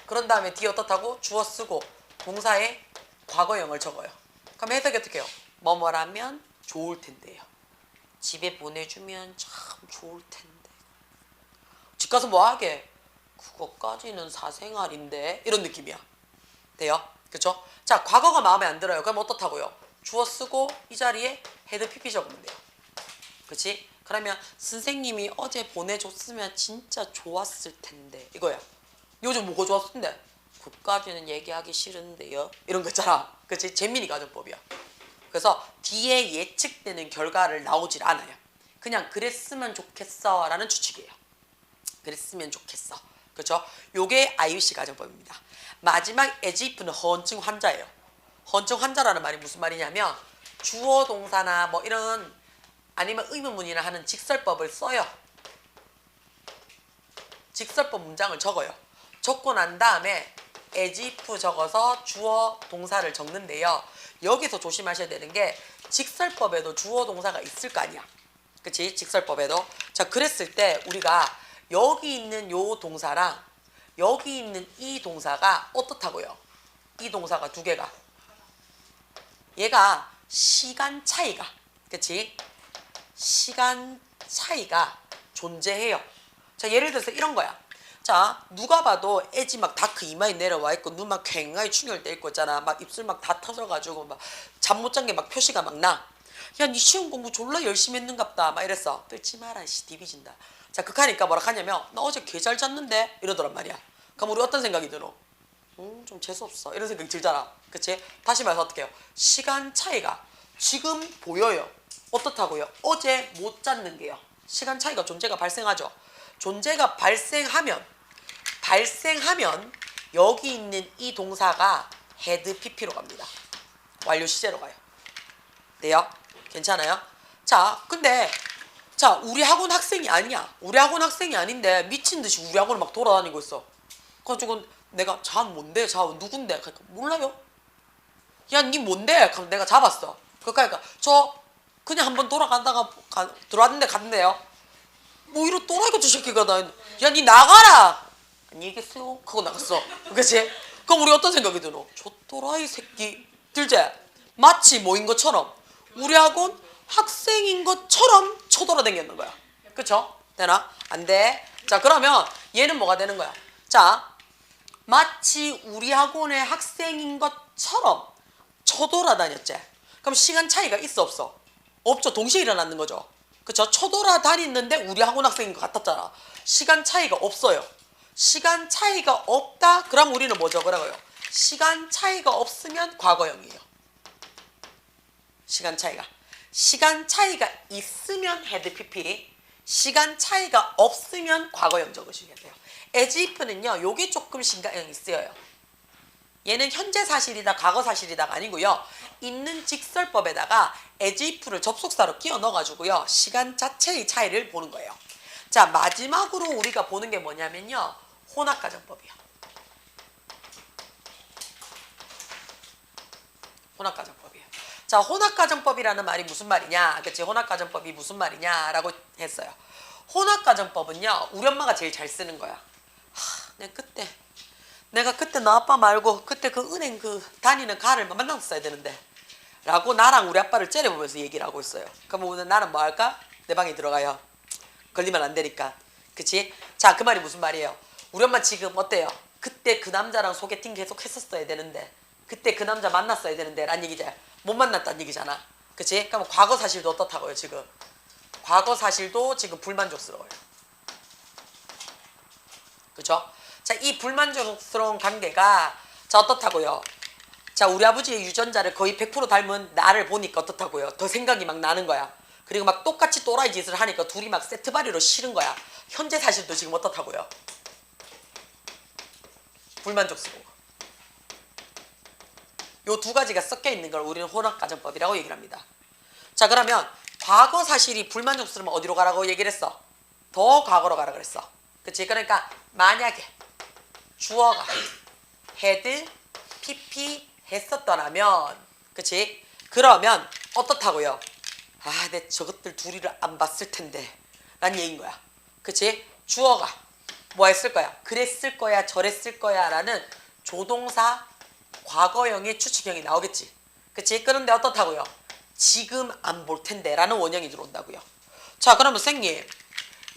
그런 다음에 뒤에 어떻다고? 주어 쓰고 동사에 과거형을 적어요. 그럼 해석이 어떻게 해요? 뭐뭐라면 좋을 텐데요. 집에 보내주면 참 좋을 텐데. 집 가서 뭐하게? 그것까지는 사생활인데. 이런 느낌이야. 돼요? 그쵸? 자, 과거가 마음에 안 들어요. 그럼 어떻다고요? 주어 쓰고 이 자리에 had pp 적으면 돼요. 그치? 그러면 선생님이 어제 보내줬으면 진짜 좋았을 텐데. 이거야. 요즘 뭐가 좋았을 텐데? 그까지는 얘기하기 싫은데요. 이런 거 있잖아. 그치? 재민이 가정법이야. 그래서 뒤에 예측되는 결과를 나오질 않아요. 그냥 그랬으면 좋겠어 라는 추측이에요. 그랬으면 좋겠어. 그렇죠? 요게 I wish 가정법입니다. 마지막 as if는 허언증 환자예요. 허언증 환자라는 말이 무슨 말이냐면 주어 동사나 뭐 이런 아니면 의문문이나 하는 직설법을 써요. 직설법 문장을 적어요. 적고 난 다음에 as if 적어서 주어 동사를 적는데요. 여기서 조심하셔야 되는 게 직설법에도 주어 동사가 있을 거 아니야. 그치? 직설법에도. 자, 그랬을 때 우리가 여기 있는 요 동사랑 여기 있는 이 동사가 어떻다고요? 이 동사가 두 개가. 얘가 시간 차이가. 그치? 시간 차이가 존재해요. 자, 예를 들어서 이런 거야. 자, 누가 봐도 애지 막 다크 이마에 내려와 있고 눈 막 굉장히 충혈돼 있고 있잖아. 막 입술 막 다 터져가지고 막 잠 못 잔 게 막 표시가 막 나. 야, 니 시험 공부 졸라 열심히 했는갑다. 막 이랬어. 떨지 마라, 씨, 디비진다. 자, 극하니까 뭐라 하냐면 나 어제 개 잘 잤는데 이러더란 말이야. 그럼 우리 어떤 생각이 들어? 좀 재수없어. 이런 생각이 들잖아. 그치? 다시 말해서 어떻게 해요? 시간 차이가 지금 보여요. 어떻다고요? 어제 못 잤는 게요. 시간 차이가 존재가 발생하죠. 존재가 발생하면 여기 있는 이 동사가 had pp로 갑니다. 완료 시제로 가요. 돼요? 괜찮아요? 자, 근데 자, 우리 학원 학생이 아니야. 우리 학원 학생이 아닌데 미친 듯이 우리 학원을 막 돌아다니고 있어. 그래가지고 내가 자은 뭔데? 자은 누군데? 그러니까 몰라요. 야, 니 뭔데? 그럼 내가 잡았어. 그러니까 저 그냥 한번 돌아간다가 들어왔는데 갔는데요. 뭐 이런 또라이같이 새끼가 나. 야, 니 나가라. 안녕히 계세요. 하고 나갔어. 그치? 그럼 우리 어떤 생각이 드노? 저 또라이 새끼 들지? 마치 뭐인 것처럼 우리 학원 학생인 것처럼 쳐돌아다녔는 거야. 그쵸? 되나? 안 돼. 자, 그러면 얘는 뭐가 되는 거야? 자, 마치 우리 학원의 학생인 것처럼 쳐돌아다녔지. 그럼 시간 차이가 있어 없어? 없죠. 동시에 일어나는 거죠. 그쵸? 쳐돌아다녔는데 우리 학원 학생인 것 같았잖아. 시간 차이가 없어요. 시간 차이가 없다? 그럼 우리는 뭐 적으라고요? 시간 차이가 없으면 과거형이에요. 시간 차이가 있으면 had pp, 시간 차이가 없으면 과거형 적으시면 돼요. as if는요, 요게 조금 신경이 쓰여요. 얘는 현재 사실이다, 과거 사실이다가 아니고요. 있는 직설법에다가 as if를 접속사로 끼워 넣어가지고요. 시간 자체의 차이를 보는 거예요. 자, 마지막으로 우리가 보는 게 뭐냐면요. 혼합가정법이요. 혼합가정법이에요. 자, 혼합가정법이라는 말이 무슨 말이냐? 그치? 혼합가정법이 무슨 말이냐라고 했어요. 혼합가정법은요, 우리 엄마가 제일 잘 쓰는 거야. 내가 그때 너 아빠 말고 그때 그 은행 그 다니는 가를 만났어야 되는데 라고 나랑 우리 아빠를 째려보면서 얘기를 하고 있어요. 그럼 오늘 나는 뭐 할까? 내 방에 들어가요. 걸리면 안 되니까. 그치? 자, 그 말이 무슨 말이에요? 우리 엄마 지금 어때요? 그때 그 남자랑 소개팅 계속 했었어야 되는데 그때 그 남자 만났어야 되는데 라는 얘기잖아요. 못 만났다는 얘기잖아. 그치? 그럼 과거 사실도 어떻다고요 지금? 과거 사실도 지금 불만족스러워요. 그죠? 자, 이 불만족스러운 관계가 자 어떻다고요? 자, 우리 아버지의 유전자를 거의 100% 닮은 나를 보니까 어떻다고요? 더 생각이 막 나는 거야. 그리고 막 똑같이 또라이 짓을 하니까 둘이 막 세트바리로 싫은 거야. 현재 사실도 지금 어떻다고요? 불만족스러워. 요 두 가지가 섞여 있는 걸 우리는 혼합가정법이라고 얘기를 합니다. 자, 그러면 과거 사실이 불만족스러우면 어디로 가라고 얘기를 했어? 더 과거로 가라 그랬어. 그치? 그러니까 만약에 주어가 had, pp 했었더라면, 그치? 그러면 어떻다고요? 아, 내 저것들 둘이를 안 봤을 텐데 라는 얘기인 거야. 그치? 주어가 뭐 했을 거야? 그랬을 거야, 저랬을 거야 라는 조동사 과거형의 추측형이 나오겠지. 그치? 그런데 어떻다고요? 지금 안 볼 텐데 라는 원형이 들어온다고요. 자, 그러면 선생님,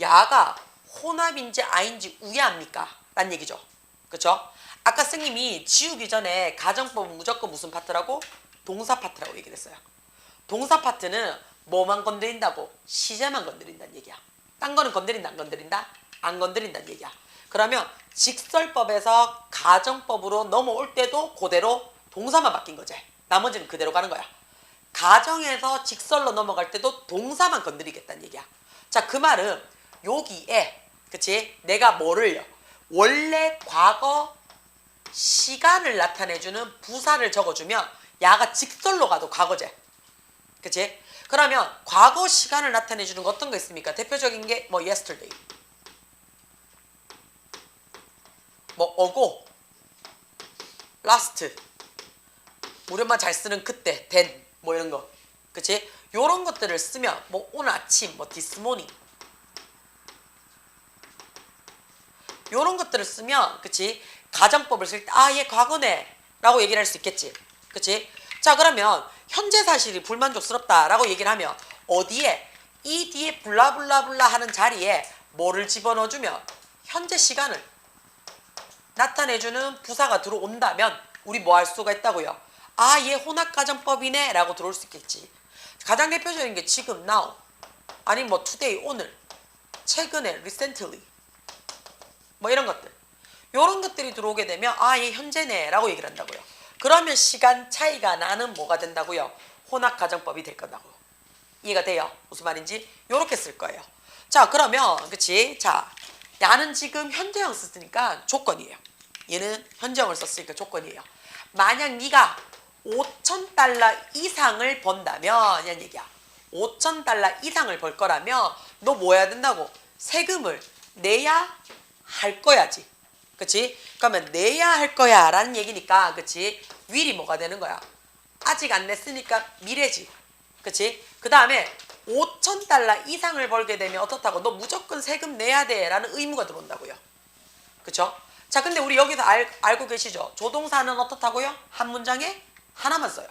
야가 혼합인지 아인지 우야합니까? 라는 얘기죠. 그쵸? 아까 선생님이 지우기 전에 가정법은 무조건 무슨 파트라고? 동사 파트라고 얘기를 했어요. 동사 파트는 뭐만 건드린다고? 시제만 건드린다는 얘기야. 딴 거는 건드린다 안 건드린다? 안 건드린다는 얘기야. 그러면 직설법에서 가정법으로 넘어올 때도 그대로 동사만 바뀐 거지. 나머지는 그대로 가는 거야. 가정에서 직설로 넘어갈 때도 동사만 건드리겠다는 얘기야. 자, 그 말은 여기에 그치? 내가 뭐를요? 원래 과거 시간을 나타내주는 부사를 적어주면 야가 직설로 가도 과거제. 그치? 그러면 과거 시간을 나타내주는 거 어떤 거 있습니까? 대표적인 게 뭐 yesterday, 뭐 ago, last, 우리 엄마 잘 쓰는 그때, then, 뭐 이런 거. 그치? 요런 것들을 쓰면 뭐 오늘 아침, 뭐 this morning, 요런 것들을 쓰면 그치? 가정법을 쓸 때 아, 얘 과거네 라고 얘기를 할 수 있겠지. 그치? 자, 그러면 현재 사실이 불만족스럽다 라고 얘기를 하면 어디에 이 뒤에 블라블라블라 하는 자리에 뭐를 집어넣어주면 현재 시간을 나타내주는 부사가 들어온다면 우리 뭐 할 수가 있다고요? 아, 얘 혼합가정법이네 라고 들어올 수 있겠지. 가장 대표적인 게 지금 now, 아니 뭐 today, 오늘, 최근에 recently, 뭐 이런 것들, 요런 것들이 들어오게 되면 아, 얘 현재네 라고 얘기를 한다고요. 그러면 시간 차이가 나는 뭐가 된다고요? 혼합가정법이 될 거다고. 이해가 돼요? 무슨 말인지? 요렇게 쓸 거예요. 자, 그러면 그치? 자, 나는 지금 현재형 썼으니까 조건이에요. 얘는 현재형을 썼으니까 조건이에요. 만약 네가 5,000달러 이상을 번다면 이런 얘기야. 5,000달러 이상을 벌 거라면 너 뭐 해야 된다고? 세금을 내야 할 거야지. 그치? 그러면 내야 할 거야 라는 얘기니까 그치? will이 뭐가 되는 거야? 아직 안 냈으니까 미래지. 그치? 그 다음에 5,000달러 이상을 벌게 되면 어떻다고? 너 무조건 세금 내야 돼 라는 의무가 들어온다고요. 그쵸? 자, 근데 우리 여기서 알고 계시죠? 조동사는 어떻다고요? 한 문장에 하나만 써요.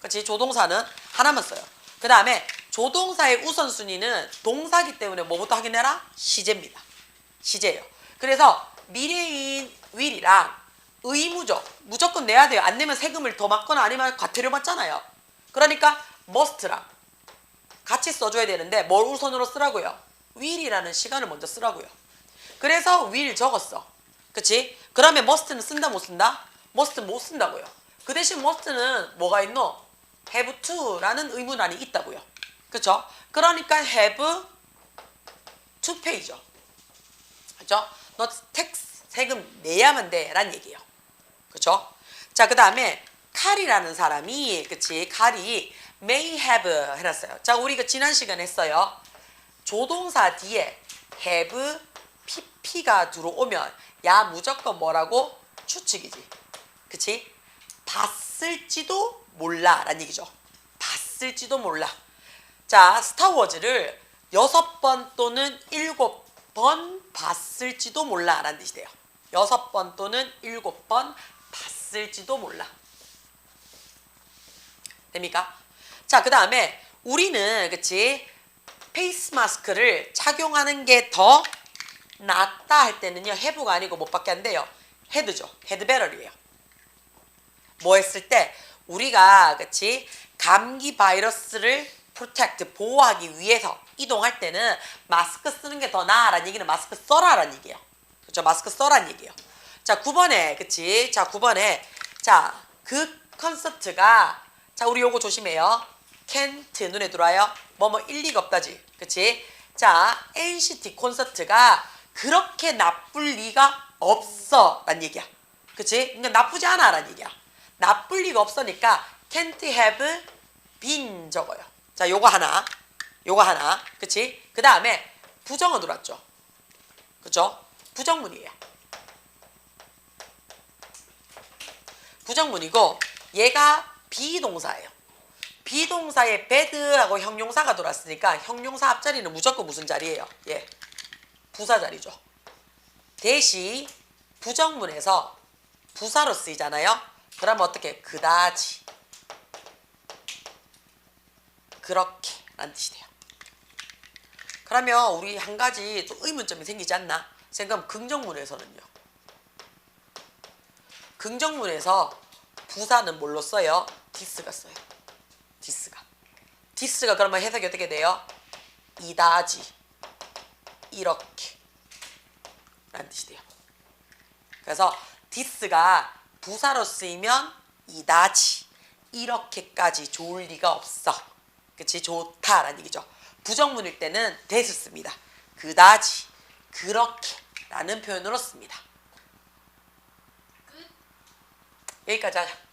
그치? 조동사는 하나만 써요. 그 다음에 조동사의 우선순위는 동사기 때문에 뭐부터 확인해라? 시제입니다. 시제예요. 그래서 미래인 will이랑 의무죠. 무조건 내야 돼요. 안 내면 세금을 더 맞거나 아니면 과태료 받잖아요. 그러니까 must랑 같이 써줘야 되는데 뭘 우선으로 쓰라고요? will이라는 시간을 먼저 쓰라고요. 그래서 will 적었어. 그치? 그러면 must는 쓴다 못 쓴다? must 못 쓴다고요. 그 대신 must는 뭐가 있노? have to라는 의문안이 있다고요. 그쵸? 그러니까 have to pay죠. 그쵸? 너 텍스 세금 내야만 돼 라는 얘기예요. 그쵸? 자, 그 다음에 칼이라는 사람이 그치? 칼이 may have 해놨어요. 자, 우리 그 지난 시간에 했어요. 조동사 뒤에 have pp가 들어오면 야 무조건 뭐라고? 추측이지. 그치? 봤을지도 몰라 라는 얘기죠. 있을지도 몰라. 자, 스타워즈를 6번 또는 7번 봤을지도 몰라 라는 뜻이 돼요. 6번 또는 7번 봤을지도 몰라. 됩니까? 자, 그 다음에 우리는 그치 페이스 마스크를 착용하는 게 더 낫다 할 때는요, have가 아니고 뭐밖에 안 돼요? had죠. had better이에요. 뭐 했을 때 우리가 그치 감기 바이러스를 protect 보호하기 위해서 이동할 때는 마스크 쓰는 게 더 나아라는 얘기는 마스크 써라라는 얘기예요. 그렇죠? 마스크 써라는 얘기예요. 자, 9번에 그치? 자, 9번에 자, 그 콘서트가 자, 우리 요거 조심해요. can't 눈에 들어와요. 뭐뭐 일리가 없다지. 그치? 자, NCT 콘서트가 그렇게 나쁠 리가 없어 라는 얘기야. 그치? 그러니까 나쁘지 않아 라는 얘기야. 나쁠 리가 없으니까 can't have been 적어요. 자, 요거 하나. 요거 하나. 그치? 그 다음에 부정어 들어왔죠. 그죠? 부정문이에요. 부정문이고 얘가 비동사예요. 비동사에 bad하고 형용사가 들어왔으니까 형용사 앞자리는 무조건 무슨 자리예요? 예, 부사 자리죠. 대시 부정문에서 부사로 쓰이잖아요. 그러면 어떻게? 그다지 그렇게 라는 뜻이 돼요. 그러면 우리 한 가지 또 의문점이 생기지 않나? 생각하면 긍정문에서는요. 긍정문에서 부사는 뭘로 써요? this가 써요. this가 그러면 해석이 어떻게 돼요? 이다지 이렇게 라는 뜻이 돼요. 그래서 this가 부사로 쓰이면 이다지 이렇게까지 좋을 리가 없어. 그치? 좋다라는 얘기죠. 부정문일 때는 that을 씁니다. 그다지 그렇게 라는 표현으로 씁니다. 끝. 여기까지 하자.